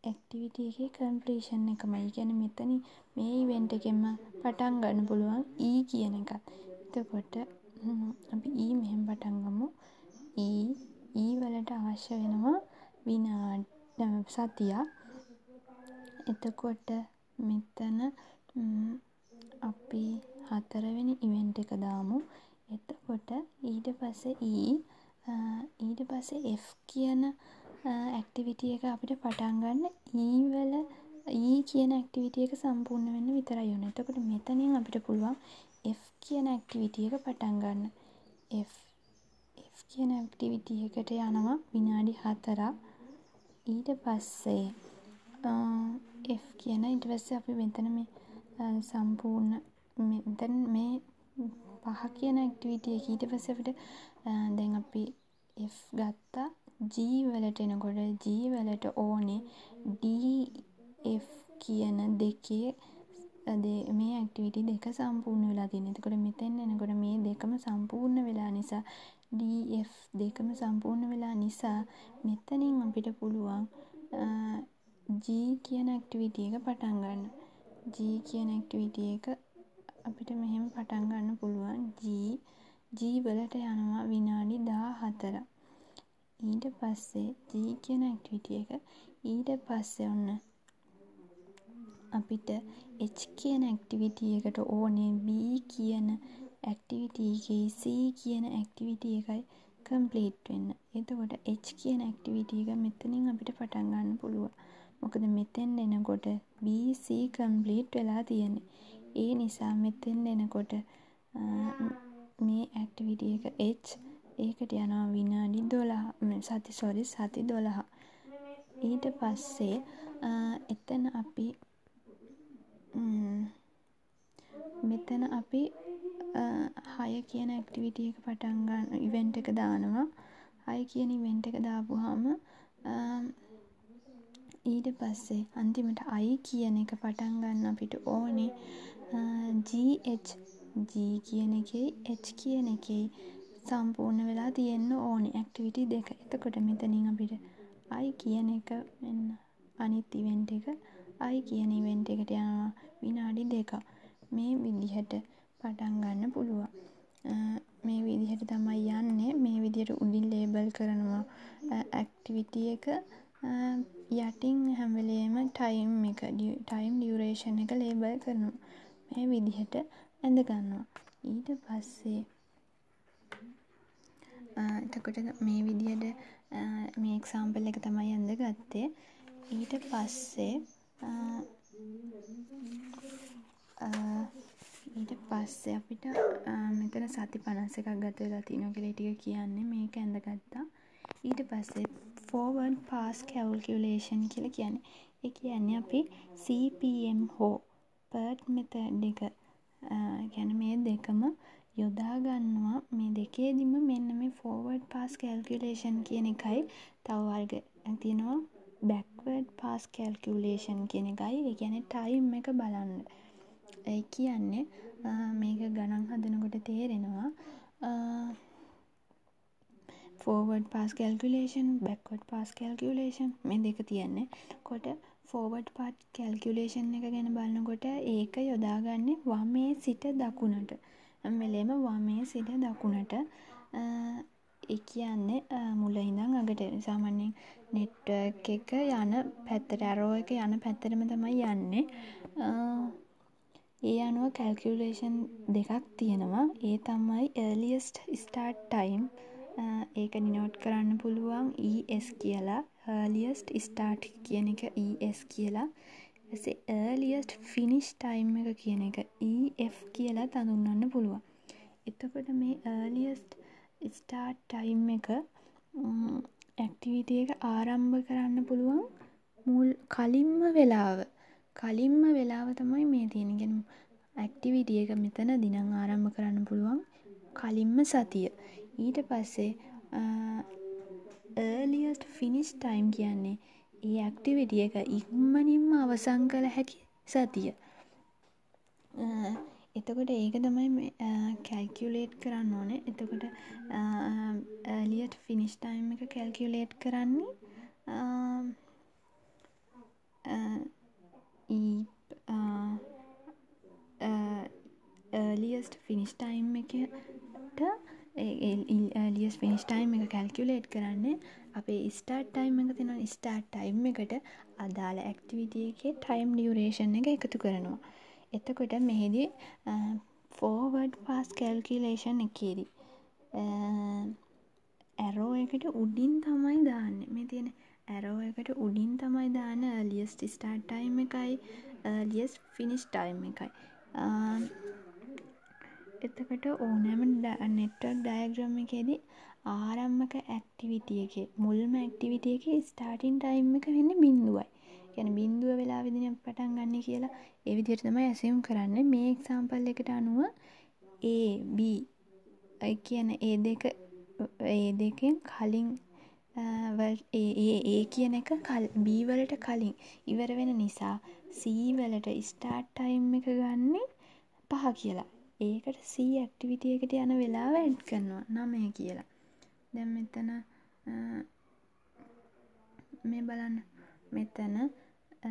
ඇක්ටිවිටි එකේ කම්ප්ලීෂන් එකමයි. ඒ කියන්නේ මෙතන මේ ඉවෙන්ට් එකෙන්ම පටන් ගන්න පුළුවන් E කියන එකත්. එතකොට අපි E මෙහෙම පටන් ගමු. E වලට අවශ්‍ය වෙනවා සතියක්. එතකොට මෙතන අපි 4 වෙනි ඉවෙන්ට් එක දාමු. එතකොට ඊට පස්සේ F කියන ඇක්ටිවිටි එක අපිට පටන් ගන්න E කියන ඇක්ටිවිටි එක සම්පූර්ණ වෙන්න විතරයි ඕනේ. එතකොට මෙතනින් අපිට පුළුවන් F කියන ඇක්ටිවිටි එක පටන් ගන්න. F කියන ඇක්ටිවිටි එකට යනවා විනාඩි 4ක්. ඊට පස්සේ F කියන ඊට පස්සේ අපි මෙතන මේ සම්පූර්ණ මෙතන මේ 5 කියන ඇක්ටිවිටි එක ඊට පස්සේ අපිට දැන් අපි F ගත්තා. G වලට එනකොට G වලට ඕනේ D F කියන දෙකේ මේ ඇක්ටිවිටි දෙක සම්පූර්ණ වෙලා තියෙනවා. එතකොට මෙතෙන් එනකොට මේ දෙකම සම්පූර්ණ වෙලා නිසා DF දෙකම සම්පූර්ණ වෙලා නිසා මෙතනින් අපිට පුළුවන් G කියන ඇක්ටිවිටි එක පටන් ගන්න. G කියන ඇක්ටිවිටි එක අපිට මෙහෙම පටන් ගන්න පුළුවන්. G වලට යනවා විනාඩි 14ක්. ඊට පස්සේ G කියන ඇක්ටිවිටි එක ඊට පස්සේ ඔන්න අපිට H කියන ඇක්ටිවිටි එකට ඕනේ B කියන ඇක්ටිවිටි එකේ C කියන ඇක්ටිවිටි එකයි කම්ප්ලීට් වෙන්න. එතකොට H කියන ඇක්ටිවිටි එක මෙතනින් අපිට පටන් ගන්න පුළුවන්. මොකද මෙතෙන් එනකොට B C කම්ප්ලීට් වෙලා තියෙන්නේ. ඒ නිසා මෙතෙන් එනකොට මේ ඇක්ටිවිටි එක H ඒකට යනවා විනාඩි 12 සති 12. ඊට පස්සේ එතන අපි මෙතන අපි 6 කියන ඇක්ටිවිටි එක පටන් ගන්න ඉවෙන්ට් එක දානවා. 6 කියන ඉවෙන්ට් එක දාපුවාම ඊට පස්සේ අන්තිමට I කියන එක පටන් ගන්න අපිට ඕනේ GH G කියන එකේ H කියන එකේ සම්පූර්ණ වෙලා තියෙන්න ඕනේ ඇක්ටිවිටි දෙක. එතකොට මෙතනින් අපිට I කියන එක මෙන්න අනිත් ඉවෙන්ට් එක I කියන ඉවෙන්ට් එකට යනවා විනාඩි 2ක්. මේ විදිහට පටන් ගන්න පුළුවන්. මේ විදිහට තමයි යන්නේ. මේ විදිහට උඩින් ලේබල් කරනවා ඇක්ටිවිටි එක. යටින් හැම වෙලේම ටයිම් ඩියුරේෂන් එක ලේබල් කරනවා. මේ විදිහට ඇඳ ගන්නවා. ඊට පස්සේ එතකොට මේ විදිහට මේ එක්සැම්පල් එක තමයි ඇඳගත්තේ. ඊට පස්සේ අපිට මෙතන සති 51ක් ගත වෙලා තියෙනවා කියලා ටික කියන්නේ මේක ඇඳගත්තා. ඊට පස්සේ forward pass calculation කියලා කියන්නේ. ඒ කියන්නේ අපි CPM හෝ PERT method එක කියන්නේ මේ දෙකම යොදා ගන්නවා. මේ දෙකේදීම මෙන්න මේ forward pass calculation කියන එකයි තව වර්ග තියෙනවා backward pass calculation කියන එකයි. ඒ කියන්නේ time එක බලන්න. ඒ කියන්නේ මේක ගණන් හදනකොට තේරෙනවා forward pass calculation backward pass calculation මේ දෙක තියන්නේ. කොට forward pass calculation එක ගැන බලනකොට ඒක යොදාගන්නේ වමේ සිට දකුණට. හැම වෙලේම වමේ සිට දකුණට ඒ කියන්නේ මුල ඉඳන් අගට සාමාන්‍යයෙන් නෙට්වර්ක් එක යන පැත්තට arrow එක යන පැත්තටම තමයි යන්නේ. ඒ අනුව calculation දෙකක් තියෙනවා. ඒ තමයි earliest start time ඒක denote කරන්න පුළුවන් ES කියලා. earliest start කියන එක ES කියලා. ඊපස්සේ earliest finish time එක කියන එක EF කියලා හඳුන්වන්න පුළුවන්. එතකොට මේ earliest start time එක ඇක්ටිවිටි එක ආරම්භ කරන්න පුළුවන් කලින්ම වෙලාව තමයි මේ තියෙන්නේ. ඇක්ටිවිටි එක මෙතනදී නම් ආරම්භ කරන්න පුළුවන් කලින්ම සතිය. ඊට පස්සේ earliest finish time කියන්නේ ඒ ඇක්ටිවිටි එක ඉක්මනින්ම අවසන් කළ හැකි සතිය. එතකොට ඒක තමයි කැල්කියුලේට් කරන්න ඕනේ. එතකොට earliest finish time එක කැල්කියුලේට් කරන්නේ earliest finish time එකට earliest finish time එක කැල්කියුලේට් කරන්නේ අපේ start time එක තියෙනවා. start time එකට අදාළ ඇක්ටිවිටි එකේ time duration එක එකතු කරනවා. එතකොට මෙහිදී forward pass calculation එකේදී arrow එකට උඩින් තමයි දාන්නේ. මේ තියෙන arrow එකට උඩින් තමයි දාන්නේ earliest start time එකයි earliest finish time එකයි. එතකොට ඕනෑම network diagram එකේදී ආරම්භක ඇක්ටිවිටි එකේ මුල්ම ඇක්ටිවිටි එකේ ස්ටාර්ටින් ටයිම් එක වෙන්නේ 0යි. කියන්නේ 0 වෙලාවෙදී අපි පටන් ගන්න කියලා ඒ විදිහට තමයි ඇසියුම් කරන්නේ. මේ එක්සැම්පල් එකට අනුව A B කියන ඒ දෙකෙන් කලින් ඒ කියන එක B වලට කලින් ඉවර වෙන නිසා C වලට ස්ටාර්ට් ටයිම් එක ගන්නේ 5 කියලා. ඒකට C ඇක්ටිවිටි එකට යන වෙලාව ඇඩ් කරනවා 9 කියලා. දැන් මෙතන මේ බලන්න. මෙතන A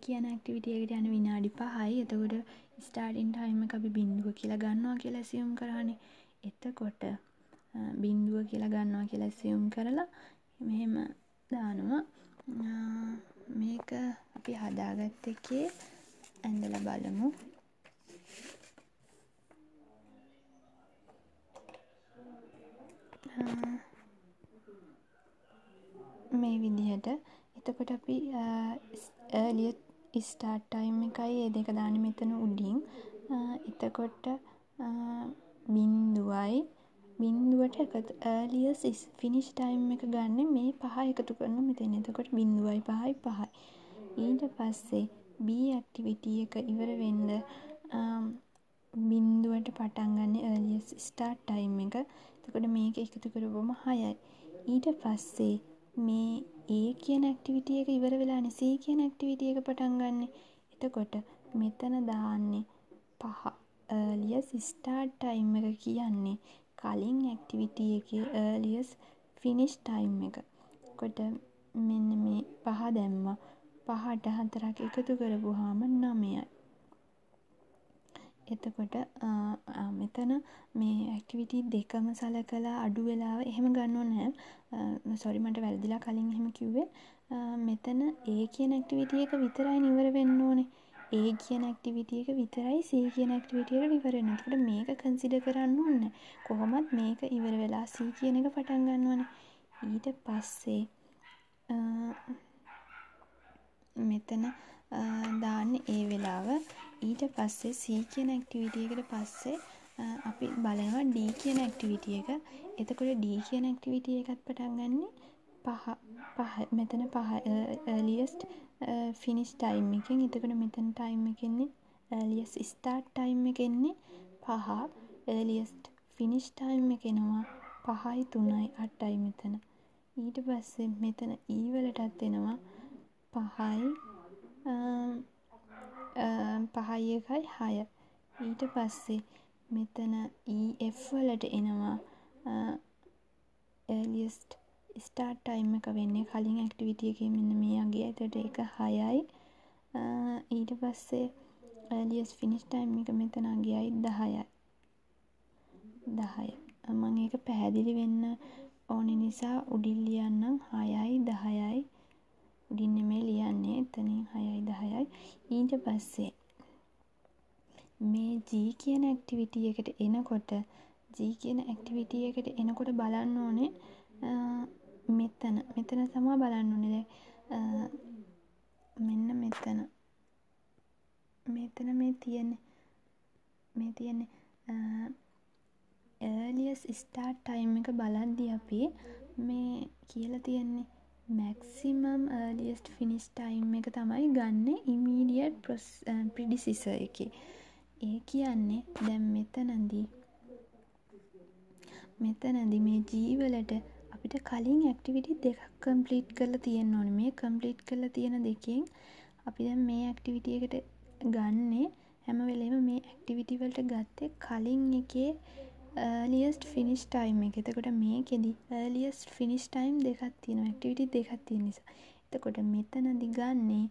කියන ඇක්ටිවිටි එකට යන විනාඩි 5යි. එතකොට ස්ටාර්ටින් ටයිම් එක අපි 0 කියලා ගන්නවා කියලා ඇසියුම් කරානේ. එතකොට 0 කියලා ගන්නවා කියලා ඇසියුම් කරලා මෙහෙම දානවා. මේක අපි හදාගත්ත එකේ ඇඳලා බලමු. මේ විදිහට. එතකොට අපි earlier start time එකයි ඒ දෙක දාන්නේ මෙතන උඩින්. එතකොට 0යි 0ට earliest finish time එක ගන්න මේ 5 එකතු කරන මෙතන. එතකොට 0යි 5යි 5යි. ඊට පස්සේ B activity එක ඉවර වෙන්න 0ට පටන් ගන්න earliest start time එක. එතකොට මේක එකතු කරපුවම 6යි. ඊට පස්සේ මේ A කියන ඇක්ටිවිටි එක ඉවර වෙලානේ C කියන ඇක්ටිවිටි එක පටන් ගන්න. එතකොට මෙතන දාන්නේ 5. earliest start time එක කියන්නේ කලින් ඇක්ටිවිටි එකේ earliest finish time එක. එතකොට මෙන්න මේ 5 දැම්මා. 5ට 4ක් එකතු කරපුවාම 9යි. එතකොට මෙතන මේ ඇක්ටිවිටි දෙකම සලකලා අඩු වෙලාව එහෙම ගන්නව නෑ. සෝරි මට වැරදිලා කලින් එහෙම කිව්වේ. මෙතන A කියන ඇක්ටිවිටි එක විතරයි ඉවර වෙන්න ඕනේ. A කියන ඇක්ටිවිටි එක විතරයි C කියන ඇක්ටිවිටි එකට ඉවර වෙන්නේ. එතකොට මේක කන්සිඩර් කරන්න ඕනේ. කොහොමත් මේක ඉවර වෙලා C කියන එක පටන් ගන්නවනේ. ඊට පස්සේ මෙතන දාන්නේ ඒ වෙලාව. ඊට පස්සේ C කියන ඇක්ටිවිටි එකට පස්සේ අපි බලනවා D කියන ඇක්ටිවිටි එක. එතකොට D කියන ඇක්ටිවිටි එකත් පටන් ගන්නේ 5 මෙතන 5 earliest finish time එකෙන්. එතකොට මෙතන time එක ඉන්නේ earliest start time එක ඉන්නේ 5. earliest finish time එක එනවා 5යි 3යි 8යි මෙතන. ඊට පස්සේ මෙතන E වලටත් එනවා 5යි 5යි 1යි 6යි. ඊට පස්සේ මෙතන EF වලට එනවා earliest start time එක වෙන්නේ කලින් ඇක්ටිවිටි එකේ මෙන්න මේ අගේ. එතකොට ඒක 6යි. ඊට පස්සේ earliest finish time එක මෙතන අගයයි 10යි. 10යි. මම ඒක පැහැදිලි වෙන්න ඕනේ නිසා උඩින් ලියන්නම් 6යි 10යි. උඩින් නෙමෙයි ලියන්නේ. එතනින් 6යි 10යි. ඊට පස්සේ මේ G කියන ඇක්ටිවිටි එකට එනකොට බලන්න ඕනේ මෙතන තමයි බලන්න ඕනේ. මෙන්න මෙතන මේ තියෙන්නේ earliest start time එක බලද්දී අපි මේ කියලා තියෙන්නේ maximum earliest finish time එක තමයි ගන්න immediate predecessor එකේ. ඒ කියන්නේ දැන් මෙතනදී මේ G වලට අපිට කලින් ඇක්ටිවිටි දෙකක් කම්ප්ලීට් කරලා තියෙන්න ඕනේ. මේ කම්ප්ලීට් කරලා තියෙන දෙකෙන් අපි දැන් මේ ඇක්ටිවිටි එකට ගන්නේ හැම වෙලේම මේ ඇක්ටිවිටි වලට ගත්තේ කලින් එකේ earliest finish time එක. එතකොට මේකෙදි earliest finish time දෙකක් තියෙනවා. ඇක්ටිවිටි දෙකක් තියෙන නිසා. එතකොට මෙතනදි ගන්නේ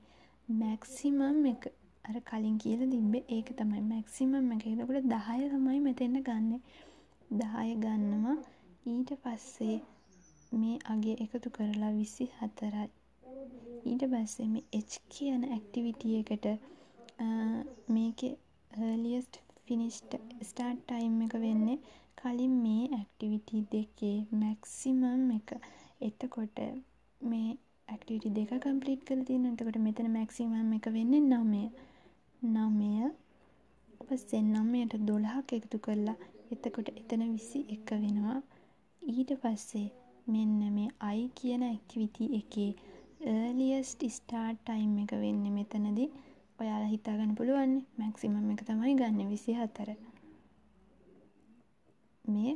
maximum එක. අර කලින් කියලා තිබ්බේ ඒක තමයි maximum එක. එතකොට 10 තමයි මෙතෙන්ට ගන්නෙ. 10 ගන්නවා. ඊට පස්සේ මේ අගේ එකතු කරලා 24යි. ඊට පස්සේ මේ H කියන ඇක්ටිවිටි එකට මේකේ earliest finished start time එක වෙන්නේ කලින් මේ ඇක්ටිවිටි දෙකේ maximum එක. එතකොට මේ ඇක්ටිවිටි දෙක කම්ප්ලීට් කරලා තියෙනවා. එතකොට මෙතන maximum එක වෙන්නේ 9. පස්සේ 9ට 12ක් එකතු කරලා එතකොට එතන 21 වෙනවා. ඊට පස්සේ මෙන්න මේ I කියන ඇක්ටිවිටි එකේ earliest start time එක වෙන්නේ මෙතනදී ඔයාලා හිතා ගන්න පුළුවන් මැක්සිමම් එක තමයි ගන්න 24. මේ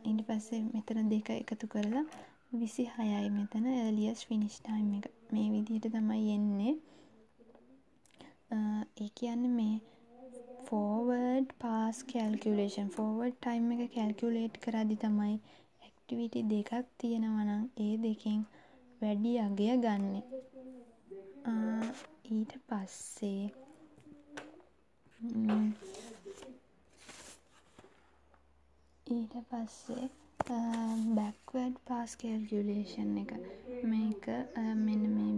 ඊට පස්සේ මෙතන දෙක එකතු කරලා 26යි මෙතන earliest finish time එක. මේ විදිහට තමයි එන්නේ. ඒ කියන්නේ මේ forward pass calculation forward time එක calculate කරද්දි තමයි activity දෙකක් තියෙනවා නම් ඒ දෙකෙන් වැඩි අගය ගන්න. ඊට පස්සේ backward pass calculation එක මේක මෙන්න මේ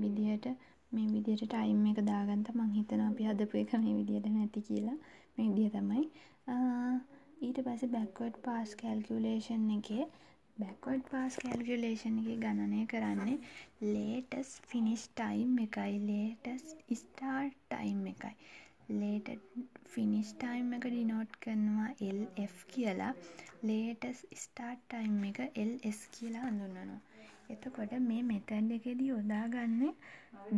විදිහට time එක දාගන්න මම හිතනවා අපි හදපු එක මේ විදිහට නැති කියලා මේ විදිහ තමයි ඊට පස්සේ backward pass calculation එකේ ගණනය කරන්නේ latest finish time එකයි latest start time එකයි latest finish time එක denote කරනවා LF කියලා latest start time එක LS කියලා හඳුන්වනවා. එතකොට මේ මෙතඩ් එකේදී යොදාගන්නේ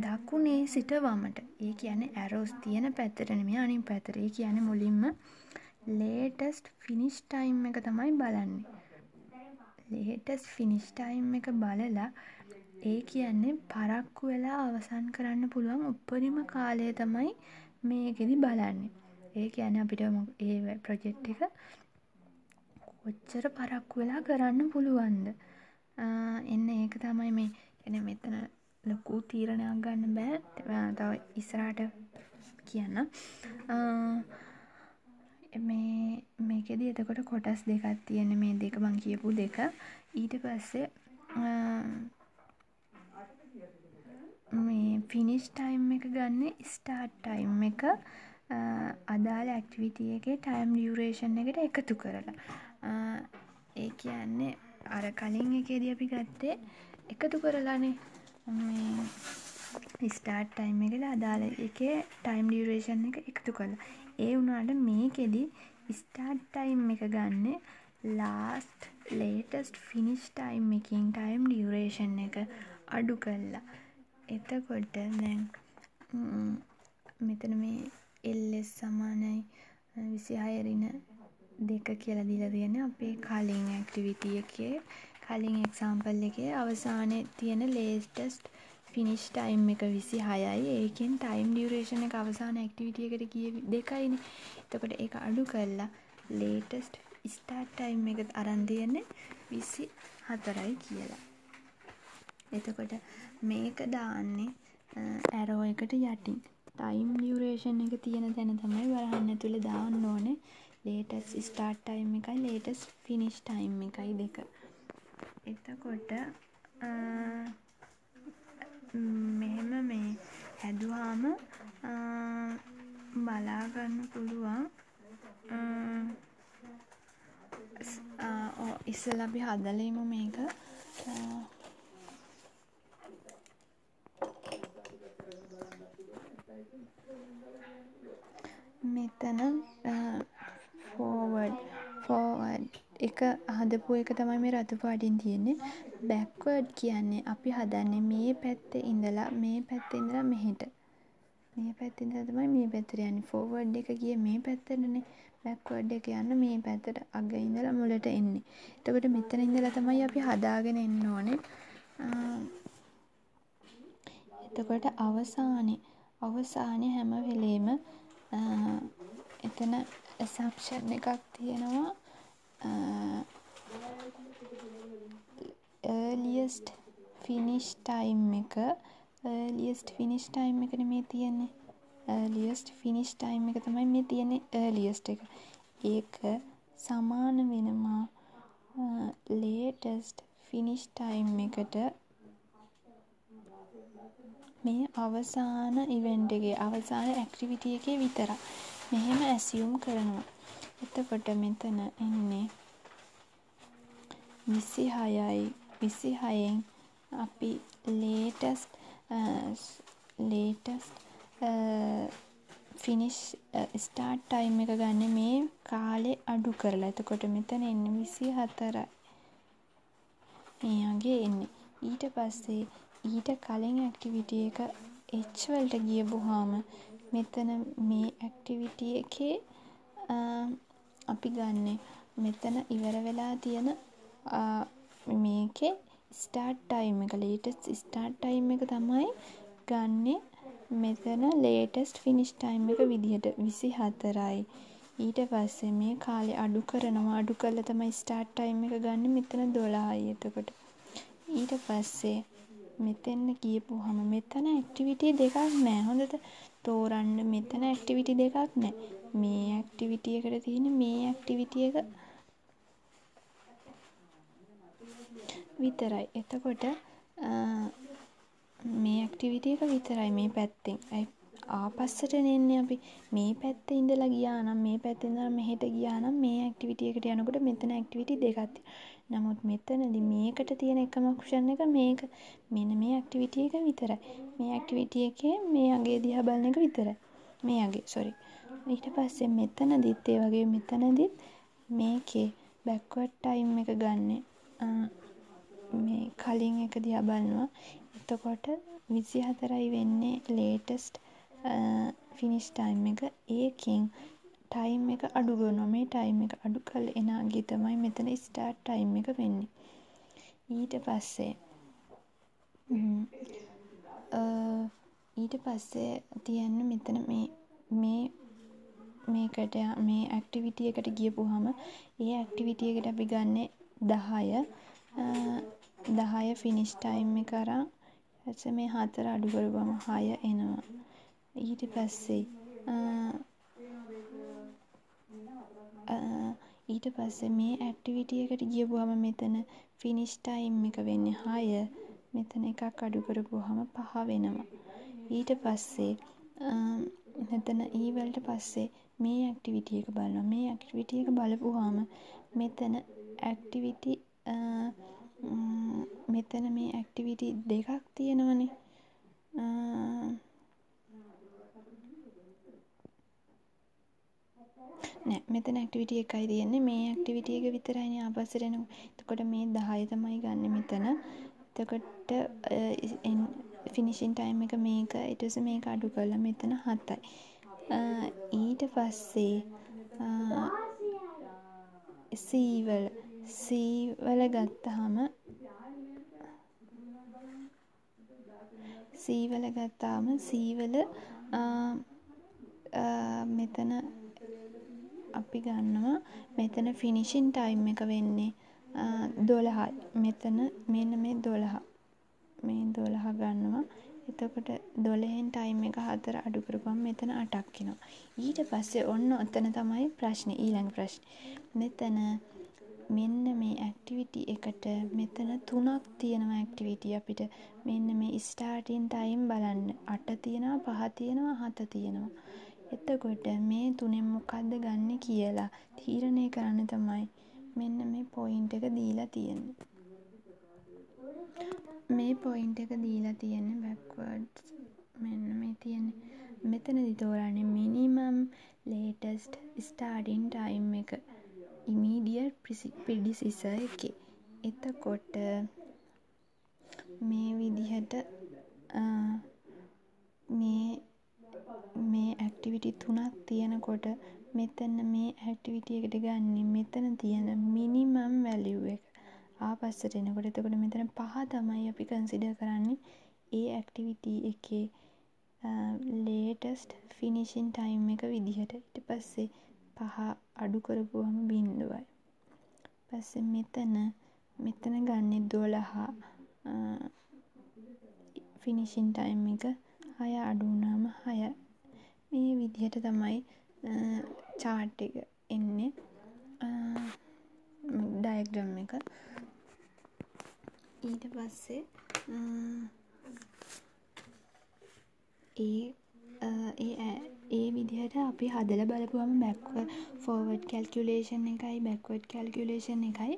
දකුණේ සිට වමට. ඒ කියන්නේ arrows තියෙන පැත්තට නෙමෙයි අනිත් පැත්තට. ඒ කියන්නේ මුලින්ම latest finish time එක තමයි බලන්නේ. latest finish time එක බලලා ඒ කියන්නේ පරක්කු වෙලා අවසන් කරන්න පුළුවන් උපරිම කාලය තමයි මේකෙදි බලන්නේ. ඒ කියන්නේ අපිට ඒ ප්‍රොජෙක්ට් එක කොච්චර පරක්කු වෙලා කරන්න පුළුවන්ද? එන්න ඒක තමයි මේ කියන්නේ මෙතන ලොකු තීරණයක් ගන්න බෑ. තව ඉස්සරහට කියන්න. මේකෙදි එතකොට කොටස් දෙකක් තියෙන මේ දෙක මං කියපු දෙක. ඊට පස්සේ මේ ෆිනිෂ් ටයිම් එක ගන්න ස්ටාර්ට් ටයිම් එක අදාළ ඇක්ටිවිටි එකේ ටයිම් ඩියුරේෂන් එකට එකතු කරලා. ඒ කියන්නේ අර කලින් එකේදී අපි ගත්තේ එකතු කරලානේ මේ ස්ටාර්ට් ටයිම් එකට අදාළ එකේ ටයිම් ඩියුරේෂන් එක එකතු කරලා. ඒ වුණාට මේකෙදි ස්ටාර්ට් ටයිම් එක ගන්න latest finish time එකකින් ටයිම් ඩියුරේෂන් එක අඩු කරලා. එතකොට දැන් මෙතන මේ LS සමානයි 26 ඍණ 2 කියලා දීලා තියෙන්නේ අපේ කලින් ඇක්ටිවිටි එකේ කලින් එක්සැම්පල් එකේ අවසානයේ තියෙන latest finish time එක 26යි. ඒකෙන් time duration එක අවසාන ඇක්ටිවිටි එකට ගියේ 2යිනේ. එතකොට ඒක අඩු කරලා latest start time එක අරන් තියෙන්නේ 24යි කියලා. එතකොට මේක දාන්නේ arrow එකට යටින්. time duration එක තියෙන තැන තමයි වරහන් ඇතුලේ දාන්න ඕනේ. latest start time එකයි latest finish time එකයි දෙක. එතකොට මෙහෙම මේ හැදුවාම බලා ගන්න පුළුවන්. ඉස්සෙල්ලා අපි හදලා ඉමු මේක. මෙතන forward එක හදපු එක තමයි මේ රතු පාටින් තියෙන්නේ. backward කියන්නේ අපි හදන්නේ මේ පැත්තේ ඉඳලා මෙහෙට. මේ පැත්තේ ඉඳලා තමයි මේ පැත්තට යන්නේ. forward එක ගියේ මේ පැත්තටනේ. backward එක යන්න මේ පැත්තට අග ඉඳලා මුලට එන්නේ. එතකොට මෙතන ඉඳලා තමයි අපි හදාගෙන එන්න ඕනේ. එතකොට අවසානයේ හැම වෙලේම එතන assumption එකක් තියෙනවා. earliest finish time එක නෙමෙයි තියෙන්නේ. earliest finish time එක තමයි මේ තියෙන්නේ earliest එක. ඒක සමාන වෙනවා latest finish time එකට මේ අවසාන ඉවෙන්ට් එකේ අවසාන ඇක්ටිවිටි එකේ විතරක්. මෙහෙම ඇසියුම් කරනවා. එතකොට මෙතන එන්නේ 26යි 26න් අපි latest finish start time එක ගන්න මේ කාලේ අඩු කරලා. එතකොට මෙතන එන්නේ 24යි. මේ අගේ එන්නේ. ඊට පස්සේ ඊට කලින් ඇක්ටිවිටි එක H වලට ගියපුවාම මෙතන මේ ඇක්ටිවිටි එකේ අපි ගන්නෙ මෙතන ඉවර වෙලා තියෙන මේකේ ස්ටාර්ට් ටයිම් එක ලේටස්ට් ස්ටාර්ට් ටයිම් එක තමයි ගන්නෙ මෙතන ලේටස්ට් ෆිනිෂ් ටයිම් එක විදිහට 24යි. ඊට පස්සේ මේ කාලේ අඩු කරනවා අඩු කරලා තමයි ස්ටාර්ට් ටයිම් එක ගන්න මෙතන 12යි. එතකොට ඊට පස්සේ මෙතෙන්න ගියපුවාම මෙතන ඇක්ටිවිටි දෙකක් නැහැ. හොඳට තෝරන්න මෙතන ඇක්ටිවිටි දෙකක් නැහැ. මේ ඇක්ටිවිටි එකට තියෙන මේ ඇක්ටිවිටි එක විතරයි. එතකොට මේ ඇක්ටිවිටි එක විතරයි මේ පැත්තෙන්. ආපස්සට එන්නේ අපි මේ පැත්තේ ඉඳලා ගියා නම් මේ පැත්තේ ඉඳලා මෙහෙට ගියා නම් මේ ඇක්ටිවිටි එකට යනකොට මෙතන ඇක්ටිවිටි දෙකක් තියෙනවා. නමුත් මෙතනදී මේකට තියෙන එකම ඔප්ෂන් එක මේක. මෙන්න මේ ඇක්ටිවිටි එක විතරයි. මේ ඇක්ටිවිටි එකේ මේ අගේ දිහා බලන එක විතරයි. මේ අගේ ඊට පස්සේ මෙතනදිත් ඒ වගේ මෙතනදිත් මේකේ බෑක්වර්ඩ් ටයිම් එක ගන්නෙ මේ කලින් එක දිහා බලනවා. එතකොට 24යි වෙන්නේ ලේටස්ට් ෆිනිෂ් ටයිම් එක. ඒකෙන් ටයිම් එක අඩු කරනවා. මේ ටයිම් එක අඩු කරලා එන අගේ තමයි මෙතන ස්ටාර්ට් ටයිම් එක වෙන්නේ. ඊට පස්සේ තියන්න මෙතන මේකට මේ ඇක්ටිවිටි එකට ගියපුවාම ඒ ඇක්ටිවිටි එකට අපි ගන්නෙ 10 ෆිනිෂ් ටයිම් එක අරන් ඊට මේ 4 අඩු කරපුවම 6 එනවා. ඊට පස්සේ මේ ඇක්ටිවිටි එකට ගියපුවාම මෙතන ෆිනිෂ් ටයිම් එක වෙන්නේ 6. මෙතන එකක් අඩු කරපුවාම 5 වෙනවා. ඊට පස්සේ මෙතන ඊවලට පස්සේ මේ ඇක්ටිවිටි එක බලනවා. මේ ඇක්ටිවිටි එක බලපුවාම මෙතන ඇක්ටිවිටි මෙතන මේ ඇක්ටිවිටි දෙකක් තියෙනවනේ. නෑ මෙතන ඇක්ටිවිටි එකයි තියෙන්නේ. මේ ඇක්ටිවිටි එක විතරයිනේ ආපස්සට එනකොට. එතකොට මේ 10 තමයි ගන්න මෙතන. එතකොට ෆිනිෂින් ටයිම් එක මේක. ඊට පස්සේ මේක අඩු කරලා මෙතන 7යි. ඊට පස්සේ C වල ගත්තාම මෙතන අපි ගන්නවා මෙතන ෆිනිෂින් ටයිම් එක වෙන්නේ 12යි. මෙතන මෙන්න මේ 12 ගන්නවා. එතකොට 12න් ටයිම් එක 4 අඩු කරපුවම මෙතන 8ක් එනවා. ඊට පස්සේ ඔන්න ඔතන තමයි ප්‍රශ්නේ ඊළඟ ප්‍රශ්නේ. මෙතන මෙන්න මේ ඇක්ටිවිටි එකට මෙතන 3ක් තියෙනවා ඇක්ටිවිටි අපිට. මෙන්න මේ ස්ටාර්ටින් ටයිම් බලන්න. 8 තියෙනවා 5 තියෙනවා 7 තියෙනවා. එතකොට මේ තුනෙන් මොකද්ද ගන්න කියලා තීරණය කරන්න තමයි මෙන්න මේ පොයින්ට් එක දීලා තියෙන්නේ. මේ පොයින්ට් එක දීලා තියෙන්නේ බෑක්වර්ඩ්ස් මෙන්න මේ තියෙන්නේ. මෙතනදි තෝරන්නේ මිනිමම් ලේටස්ට් ස්ටාර්ටින් ටයිම් එක ඉමීඩියට් ප්‍රිඩිසිසර් එකේ. එතකොට මේ විදිහට මේ ඇක්ටිවිටි 3ක් තියෙනකොට මෙතන මේ ඇක්ටිවිටි එකට ගන්න මෙතන තියෙන මිනිමම් වැලියු එක ආපස්සට එනකොට. එතකොට මෙතන 5 තමයි අපි කන්සිඩර් කරන්නේ ඒ ඇක්ටිවිටි එකේ ලේටස්ට් ෆිනිෂින් ටයිම් එක විදිහට. ඊට පස්සේ 5 අඩු කරපුවම 0යි. පස්සේ මෙතන ගන්නේ 12 ෆිනිෂින් ටයිම් එක 6 අඩු වුණාම 6. මේ විදිහට තමයි chart එක එන්නේ ඩයග්‍රෑම් එක. ඊට පස්සේ ඒ විදිහට අපි හදලා බලපුවම බෑක්වර්ඩ් ෆෝවර්ඩ් කැල්කියුලේෂන් එකයි බෑක්වර්ඩ් කැල්කියුලේෂන් එකයි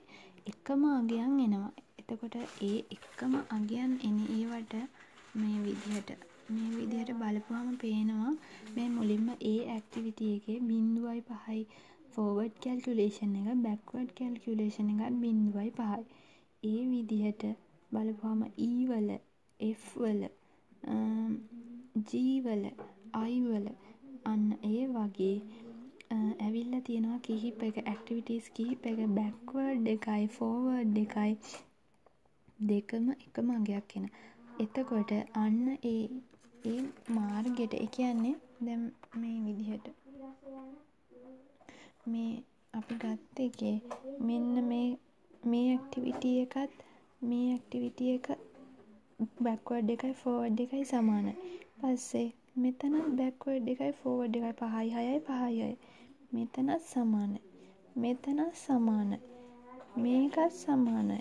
එකම අගයන් එනවා. එතකොට ඒ එකම අගයන් එන ඒවට මේ විදිහට බලපුවම පේනවා මේ මුලින්ම ඒ ඇක්ටිවිටි එකේ 0.5යි ෆෝවර්ඩ් කැල්කියුලේෂන් එක බෑක්වර්ඩ් කැල්කියුලේෂන් එකත් 0.5යි. ඒ විදිහට බලපුවාම E වල, F වල, G වල, I වල අන්න ඒ වගේ ඇවිල්ලා තියෙනවා කිහිපයක ඇක්ටිවිටීස් කිහිපයක බෑක්වර්ඩ් එකයි ෆෝවර්ඩ් එකයි දෙකම එකම අගයක් එන. එතකොට අන්න ඒ මාර්ගෙට ඒ කියන්නේ දැන් මේ විදිහට මේ අපි ගත්ත එකේ මෙන්න මේ ඇක්ටිවිටි එකත් මේ ඇක්ටිවිටි එක බෑක්වර්ඩ් එකයි ෆෝවර්ඩ් එකයි සමානයි. පස්සේ මෙතන බෑක්වර්ඩ් එකයි ෆෝවර්ඩ් එකයි 5යි 6යි 5යි 6යි. මෙතනත් සමානයි. මෙතනත් සමානයි. මේකත් සමානයි.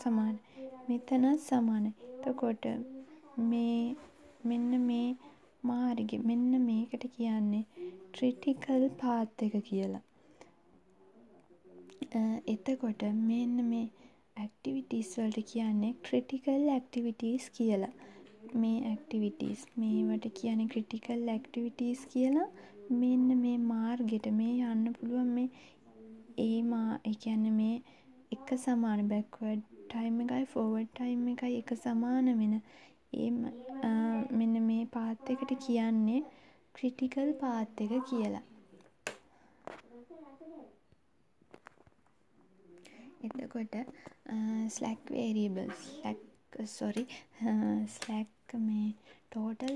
සමානයි. මෙතනත් සමානයි. එතකොට මෙන්න මේ මාර්ගෙ මෙන්න මේකට කියන්නේ ක්‍රිටිකල් පාත් එක කියලා. එතකොට මෙන්න මේ ඇක්ටිවිටීස් වලට කියන්නේ ක්‍රිටිකල් ඇක්ටිවිටීස් කියලා. මේ ඇක්ටිවිටීස් මේවට කියන්නේ ක්‍රිටිකල් ඇක්ටිවිටීස් කියලා. මෙන්න මේ මාර්ගෙට මේ යන්න පුළුවන් මේ ඒ කියන්නේ මේ එක සමාන බෑක්වර්ඩ් ටයිම් එකයි ෆෝවර්ඩ් ටයිම් එකයි එක සමාන වෙන මෙන්න මේ පාත් එකට කියන්නේ ක්‍රිටිකල් පාත් එක කියලා. එතකොට ස්ලැක් වේරියබල් ස්ලැක් මේ ටෝටල්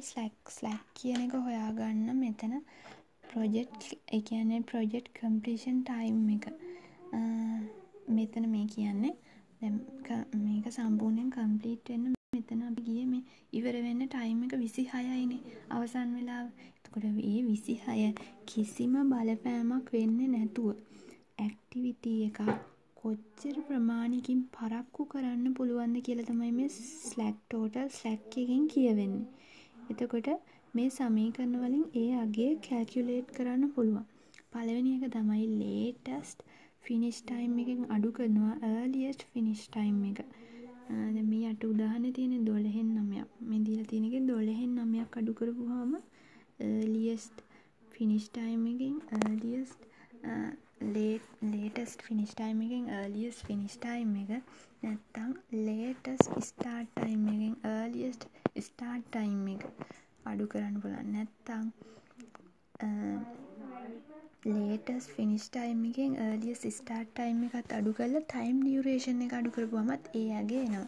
ස්ලැක් කියන එක හොයාගන්න මෙතන ප්‍රොජෙක්ට් ඒ කියන්නේ ප්‍රොජෙක්ට් කම්ප්ලීෂන් ටයිම් එක මෙතන මේ කියන්නේ දැන් මේක සම්පූර්ණයෙන් කම්ප්ලීට් වෙන්න මෙතන අපි ගියේ මේ ඉවර වෙන්න ටයිම් එක 26යිනේ අවසන් වෙලාව. එතකොට මේ 26 කිසිම බලපෑමක් වෙන්නේ නැතුව ඇක්ටිවිටි එක කොච්චර ප්‍රමාණිකින් පරක්කු කරන්න පුළුවන්ද කියලා තමයි මේ ස්ලැක් ටෝටල් ස්ලැක් එකෙන් කියවෙන්නේ. එතකොට මේ සමීකරණ වලින් ඒ අගය කැල්කියුලේට් කරන්න පුළුවන්. පළවෙනි එක තමයි latest finish time එකෙන් අඩු කරනවා earliest finish time එක. දැන් මේ යට උදාහරණේ තියෙන්නේ 12න් 9ක්. මේ දීලා තියෙන එකේ 12න් 9ක් අඩු කරපුවාම earliest finish time එකෙන් latest finish time එකෙන් earliest finish time එක නැත්තම් latest start time එකෙන් earliest start time එක අඩු කරන්න පුළුවන්. නැත්තම් latest finish time එකෙන් earliest start time එකත් අඩු කරලා time duration එක අඩු කරපුවමත් ඒ අගේ එනවා.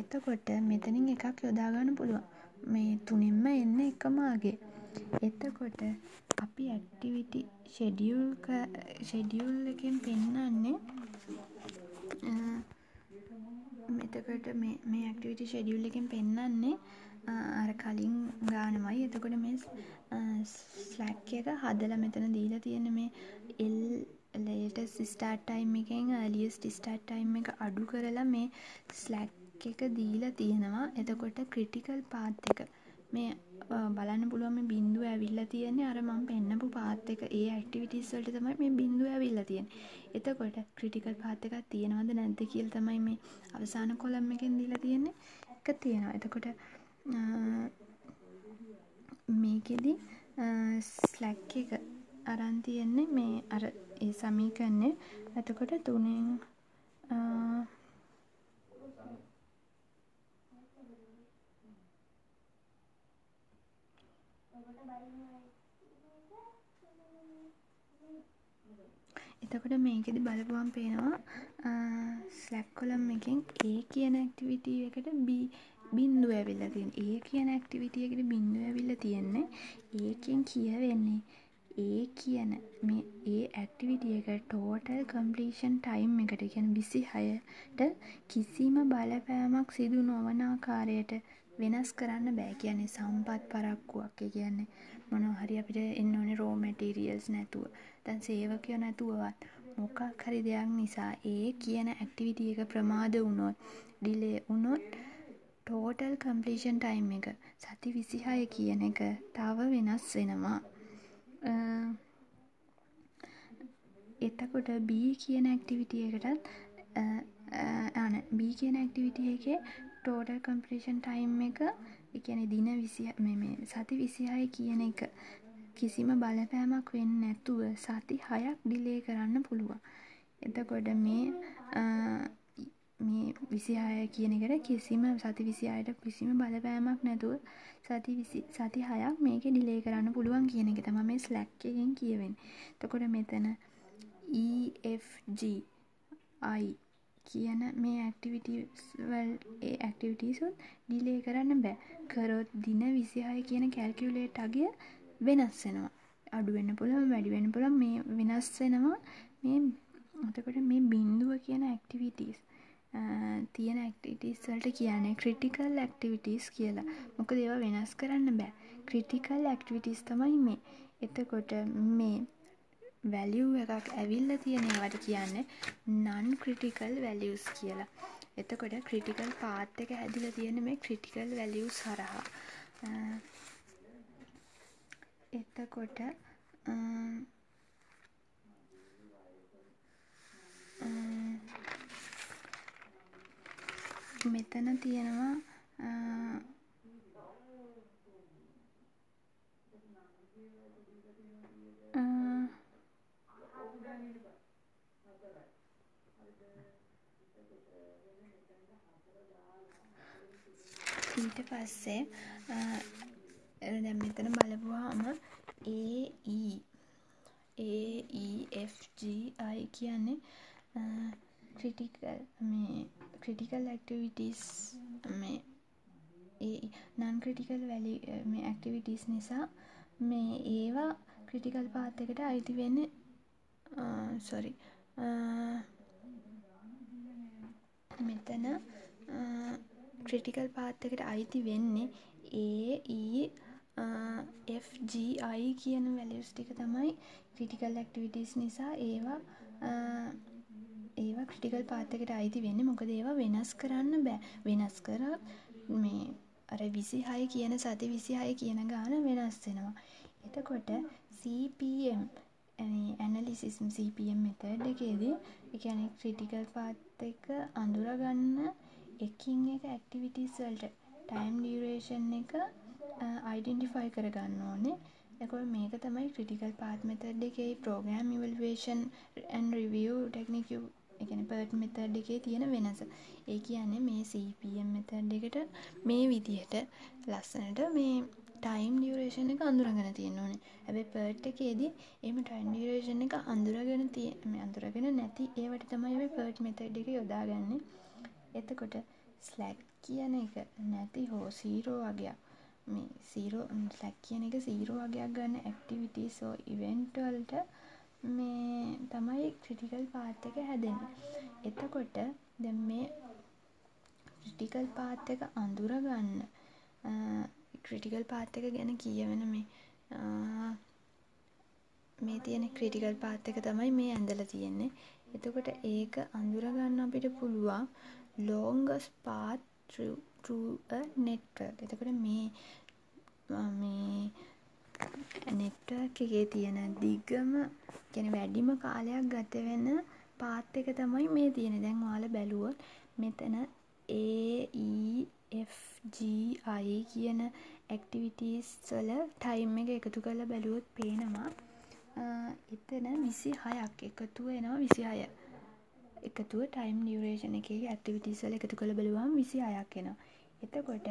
එතකොට මෙතනින් එකක් යොදා ගන්න පුළුවන්. මේ තුනින්ම එන්නේ එකම අගේ. එතකොට අපි ඇක්ටිවිටි ෂෙඩියුල් එකෙන් පෙන්නන්නේ එතකොට මේ ඇක්ටිවිටි ෂෙඩියුල් එකෙන් පෙන්නන්නේ අර කලින් ගානමයි. එතකොට මේ ස්ලැක් එක හදලා මෙතන දීලා තියෙන මේ latest start time එකෙන් earliest start time එක අඩු කරලා මේ ස්ලැක් එක දීලා තියෙනවා. එතකොට ක්‍රිටිකල් පාත් එක මේ බලන්න පුළුවන් මේ බිඳුව ඇවිල්ලා තියෙන්නේ අර මම පෙන්නපු පාත් එක ඒ ඇක්ටිවිටීස් වලට තමයි මේ බිඳුව ඇවිල්ලා තියෙන්නේ. එතකොට ක්‍රිටිකල් පාත් එකක් තියෙනවද නැද්ද කියලා තමයි මේ අවසාන කොලම් එකෙන් දීලා තියෙන්නේ. එක තියෙනවා. එතකොට මේකෙදි ස්ලැක් එක අරන් තියෙන්නේ මේ අර ඒ සමීකරණේ. එතකොට 3න් එතකොට මේකෙදි බලපුවම පේනවා ස්ලැක් කොලම් එකෙන් A කියන ඇක්ටිවිටි එකට බිඳුව ඇවිල්ලා තියෙනවා. A කියන ඇක්ටිවිටි එකට බිඳුව ඇවිල්ලා තියෙන්නේ. ඒකෙන් කියවෙන්නේ A කියන මේ A ඇක්ටිවිටි එක ටෝටල් කම්ප්ලීෂන් ටයිම් එකට කියන්නේ 26ට කිසිම බලපෑමක් සිදු නොවන ආකාරයට වෙනස් කරන්න බෑ. කියන්නේ සම්පත් පරක්කුවක්. ඒ කියන්නේ මොනවා හරි අපිට එන්න ඕනේ රෝ මැටීරියල්ස් නැතුව. දැන් සේවකයෝ නැතුවවත් මොකක් හරි දෙයක් නිසා ඒ කියන ඇක්ටිවිටි එක ප්‍රමාද වුණොත් ඩිලේ වුණොත් ටෝටල් කම්ප්ලීෂන් ටයිම් එක සති 26 කියන එක තව වෙනස් වෙනවා. එතකොට B කියන ඇක්ටිවිටි එකටත් B කියන ඇක්ටිවිටි එකේ ටෝටල් කම්ප්ලීෂන් ටයිම් එක ඒ කියන්නේ දින 20 මේ සති 26 කියන එක කිසිම බලපෑමක් වෙන්නේ නැතුව සති 6ක් ඩිලේ කරන්න පුළුවන්. එතකොට මේ 26 කියන එකට කිසිම සති 26ට කිසිම බලපෑමක් නැතුව සති 6ක් මේකේ ඩිලේ කරන්න පුළුවන් කියන එක තමයි මේ Slack එකෙන් කියවෙන්නේ. එතකොට මෙතන EFG I කියන මේ ඇක්ටිවිටීස් උත් ඩිලේ කරන්න බෑ. කරොත් දින 26 කියන කැල්කියුලේට් අගය වෙනස් වෙනවා. අඩු වෙන්න පුළුවන්, වැඩි වෙන්න පුළුවන්. මේ වෙනස් වෙනවා. මේ එතකොට මේ බිඳුව කියන ඇක්ටිවිටීස් තියෙන ඇක්ටිවිටීස් වලට කියන්නේ ක්‍රිටිකල් ඇක්ටිවිටීස් කියලා. මොකද ඒවා වෙනස් කරන්න බෑ. ක්‍රිටිකල් ඇක්ටිවිටීස් තමයි මේ. එතකොට මේ වැලියු එකක් ඇවිල්ලා තියෙන ඒවට කියන්නේ non critical values කියලා. එතකොට ක්‍රිටිකල් පාත් එක හැදිලා තියෙන මේ ක්‍රිටිකල් values හරහා. එතකොට මෙතන තියෙනවා ඊට පස්සේ දැන් මෙතන බලපුවාම AEFGI කියන්නේ critical activities මේ non critical value මේ activities නිසා මේ ඒවා critical path එකට අයිති වෙන්නේ මෙතන critical path එකට අයිති වෙන්නේ AEFGI කියන values ටික තමයි critical activities නිසා ඒවා critical path එකට අයිති වෙන්නේ. මොකද ඒවා වෙනස් කරන්න බෑ. වෙනස් කරොත් මේ අර 26 කියන සති 26 කියන ගාන වෙනස් වෙනවා. එතකොට CPM analysis CPM method එකේදී ඒ කියන්නේ critical path එක අඳුරගන්න එකින් එක activities වලට time duration එක identify කරගන්න ඕනේ. එතකොට මේක තමයි critical path method එකේ program evaluation and review technique ඒ කියන්නේ PERT method එකේ තියෙන වෙනස. ඒ කියන්නේ මේ CPM method එකට මේ විදිහට ලස්සනට මේ time duration එක අඳුරගෙන තියෙන්න ඕනේ. හැබැයි PERT එකේදී එහෙම time duration එක අඳුරගෙන නැති ඒවට තමයි අපි PERT method එක යොදාගන්නේ. එතකොට Slack කියන එක නැති හෝ 0 වගේක් මේ Slack කියන එක 0 වගේක් ගන්න activities or event වලට මේ තමයි critical path එක හැදෙන්නේ. එතකොට දැන් මේ critical path එක අඳුරගන්න critical path එක ගැන කියවෙන මේ තියෙන critical path එක තමයි මේ ඇඳලා තියෙන්නේ. එතකොට ඒක අඳුරගන්න අපිට පුළුවන් longest path through a network. එතකොට මේ network එකේ තියෙන දිගම කියන්නේ වැඩිම කාලයක් ගත වෙන path එක තමයි මේ තියෙන්නේ. දැන් ඔයාලා බැලුවොත් මෙතන AEFGI කියන activities වල time එක එකතු කරලා බැලුවොත් පේනවා එතන 26ක් එකතුව එනවා 26. එකතුව time duration එකේ activities වල එකතු කරලා බලුවම 26ක් එනවා. එතකොට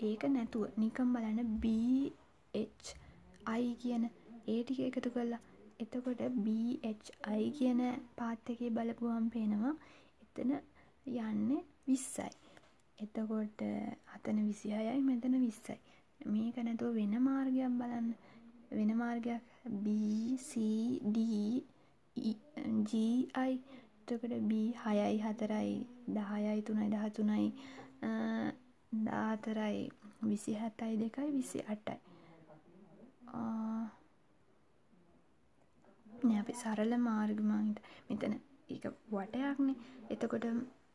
ඒක නැතුව නිකම් බලන්න BHI කියන ඒ ටික එකතු කරලා එතකොට BHI කියන පාත් එකේ බලපුවම පේනවා එතන යන්නේ 20යි. එතකොට අතන 26යි මෙතන 20යි. මේක නැතුව වෙන මාර්ගයක් බලන්න. වෙන මාර්ගයක් B C D GI. එතකොට B 6යි 4යි 10යි 3යි 13යි 14යි 27යි 2යි 28යි. නෑ අපි සරල මාර්ග මෙතන ඒක වටයක්නේ. එතකොට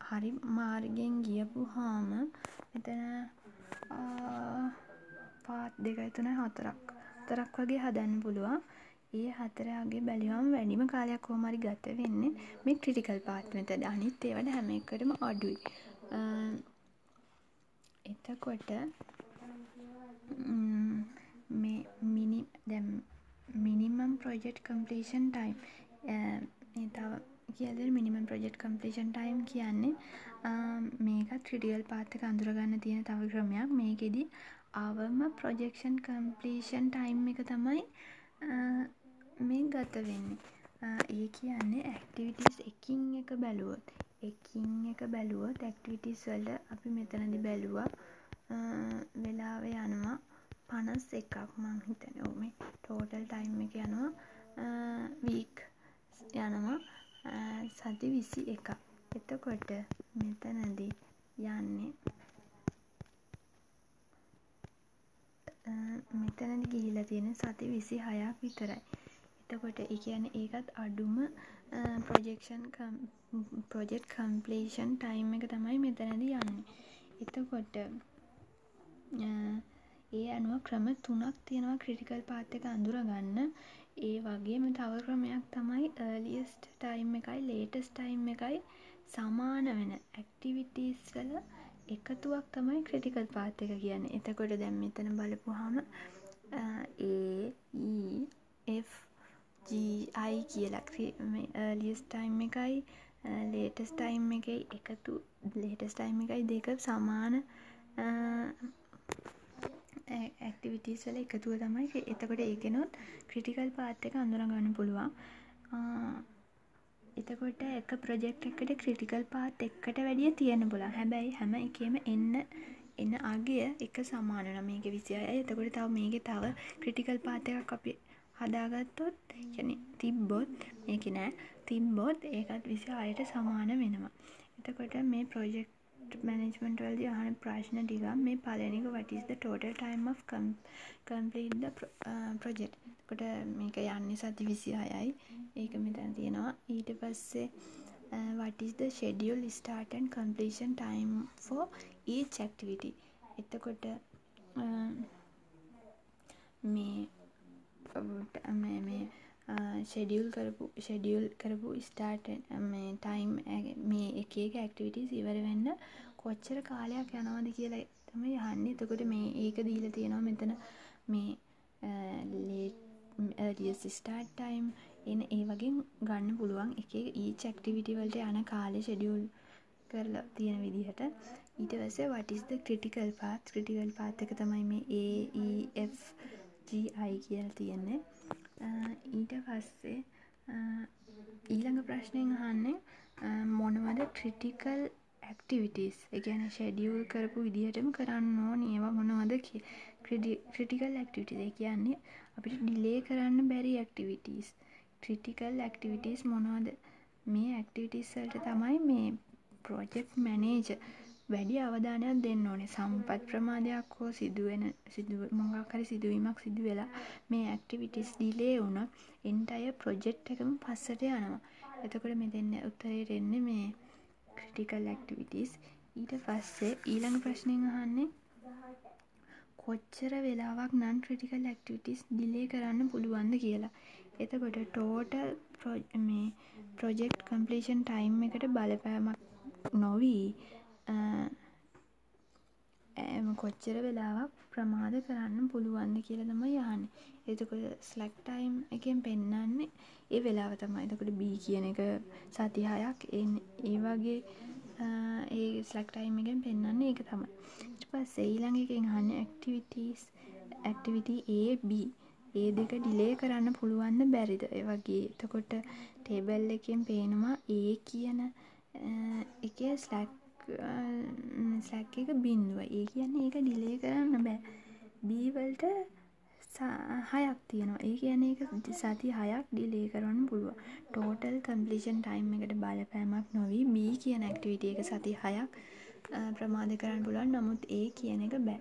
හරි මාර්ගෙන් ගියපුවාම මෙතන පාත් 2යි 3යි 4ක් වගේ හදන්න පුළුවන්. ඒ 4 වගේ බැලුවම වැඩිම කාලයක් කොහොම හරි ගත වෙන්නේ මේ ක්‍රිටිකල් පාත් මෙතන. අනිත් ඒවාට හැම එකටම අඩුයි. එතකොට මේ මිනිමම් project completion time මේ තව කියලා මිනිමම් ප්‍රොජෙක්ට් කම්ප්ලීෂන් ටයිම් කියන්නේ මේකත් ක්‍රිටිකල් පාත් එක අඳුරගන්න තියෙන තව ක්‍රමයක්. මේකෙදි අවම ප්‍රොජෙක්ෂන් කම්ප්ලීෂන් ටයිම් එක තමයි මේ ගත වෙන්නේ. ඒ කියන්නේ ඇක්ටිවිටීස් එකින් එක බැලුවොත් ඇක්ටිවිටීස් වල අපි මෙතනදි බැලුවා වෙලාව යනවා 51ක් මං හිතන්නේ. ඔව් මේ ටෝටල් ටයිම් එක යනවා වීක් යනවා සති 21ක්. එතකොට මෙතනදී යන්නේ මෙතනදී ගිහිලා තියෙන සති 26ක් විතරයි. එතකොට ඒ කියන්නේ ඒකත් අඩුම ප්‍රොජෙක්ට් කම්ප්ලීෂන් ටයිම් එක තමයි මෙතනදී යන්නේ. එතකොට ඒ අනුව ක්‍රම 3ක් තියෙනවා ක්‍රිටිකල් පාත් එක අඳුරගන්න. ඒ වගේම තව ක්‍රමයක් තමයි earliest time එකයි latest time එකයි සමාන වෙන ඇක්ටිවිටීස් වල එකතුවක් තමයි ක්‍රිටිකල් පාත් එක කියන්නේ. එතකොට දැන් මෙතන බලපුවාම A, E, F, G, I කියලා earliest time එකයි latest time එකයි එකතු latest time එකයි දෙක සමාන ඇක්ටිවිටීස් වල එකතුව තමයි. එතකොට ඒකෙනොත් ක්‍රිටිකල් පාත් එක අඳුරගන්න පුළුවන්. එතකොට එක ප්‍රොජෙක්ට් එකකට ක්‍රිටිකල් පාත් එකට වැඩිය තියෙන්න පුළුවන්. හැබැයි හැම එකේම එන අගය එක සමාන වෙනවා. මේකේ 26යි. එතකොට තව මේකේ තව ක්‍රිටිකල් පාත් එකක් අපි හදාගත්තොත් කියන්නේ තිබ්බොත් මේකේ නෑ තිබ්බොත් ඒකත් 26ට සමාන වෙනවා. එතකොට මේ ප්‍රොජෙක්ට් මැනේජ්මන්ට් වලදී අහන ප්‍රශ්න ටික මේ පළවෙනි එක what is the total time of complete the project. එතකොට මේක යන්නේ සති 26යි. ඒක මෙතන තියෙනවා. ඊට පස්සේ what is the schedule start and completion time for each activity. එතකොට මේ ෂෙඩියුල් කරපු ස්ටාර්ට් මේ ටයිම් මේ එක ඇක්ටිවිටීස් ඉවර වෙන්න කොච්චර කාලයක් යනවද කියලා තමයි අහන්නේ. එතකොට මේ ඒක දීලා තියෙනවා මෙතන මේ earliest start time එන ඒ වගේ ගන්න පුළුවන්. එක each activity වලට යන කාලේ ෂෙඩියුල් කරලා තියෙන විදිහට. ඊට පස්සේ what is the critical path එක තමයි මේ A, E, F, G, I කියලා තියෙන්නේ. ඊට පස්සේ ඊළඟ ප්‍රශ්නයෙන් අහන්නේ මොනවද ක්‍රිටිකල් ඇක්ටිවිටීස්. ඒ කියන්නේ ෂෙඩියුල් කරපු විදිහටම කරන්න ඕනේ ඒවා මොනවද ක්‍රිටිකල් ඇක්ටිවිටීස්. ඒ කියන්නේ අපිට ඩිලේ කරන්න බැරි ඇක්ටිවිටීස්. ක්‍රිටිකල් ඇක්ටිවිටීස් මොනවද? මේ ඇක්ටිවිටීස් වලට තමයි මේ ප්‍රොජෙක්ට් මැනේජර් වැඩි අවධානයක් දෙන්න ඕනේ. සම්පත් ප්‍රමාදයක් හෝ මොකක් හරි සිදුවීමක් සිදු වෙලා මේ ඇක්ටිවිටීස් ඩිලේ වුණොත් එන්ටයර් ප්‍රොජෙක්ට් එකම පස්සට යනවා. එතකොට මෙතෙන් උත්තරේ එන්නේ මේ ක්‍රිටිකල් ඇක්ටිවිටීස්. ඊට පස්සේ ඊළඟ ප්‍රශ්نين අහන්නේ කොච්චර වෙලාවක් non critical activities ඩිලේ කරන්න පුළුවන්ද කියලා. එතකොට total project completion time එකට බලපෑමක් නොවි කොච්චර වෙලාවක් ප්‍රමාද කරන්න පුළුවන්ද කියලා තමයි අහන්නේ. එතකොට slack time එකෙන් පෙන්නන්නේ ඒ වෙලාව තමයි. එතකොට B කියන එක සති 6ක් ඒ වගේ ඒ slack time එකෙන් පෙන්නන්නේ ඒක තමයි. ඊට පස්සේ ඊළඟ එකෙන් අහන්නේ activity A, B ඒ දෙක ඩිලේ කරන්න පුළුවන්ද බැරිද? ඒ වගේ. එතකොට ටේබල් එකෙන් පේනවා A කියන එකේ slack එක 0. ඒ කියන්නේ ඒක ඩිලේ කරන්න බෑ. B වලට 6ක් තියෙනවා. ඒ කියන්නේ ඒක සති 6ක් ඩිලේ කරන්න පුළුවන්. total completion time එකට බලපෑමක් නොවි B කියන ඇක්ටිවිටි එක සති 6ක් ප්‍රමාද කරන්න පුළුවන්. නමුත් A කියන එක බෑ.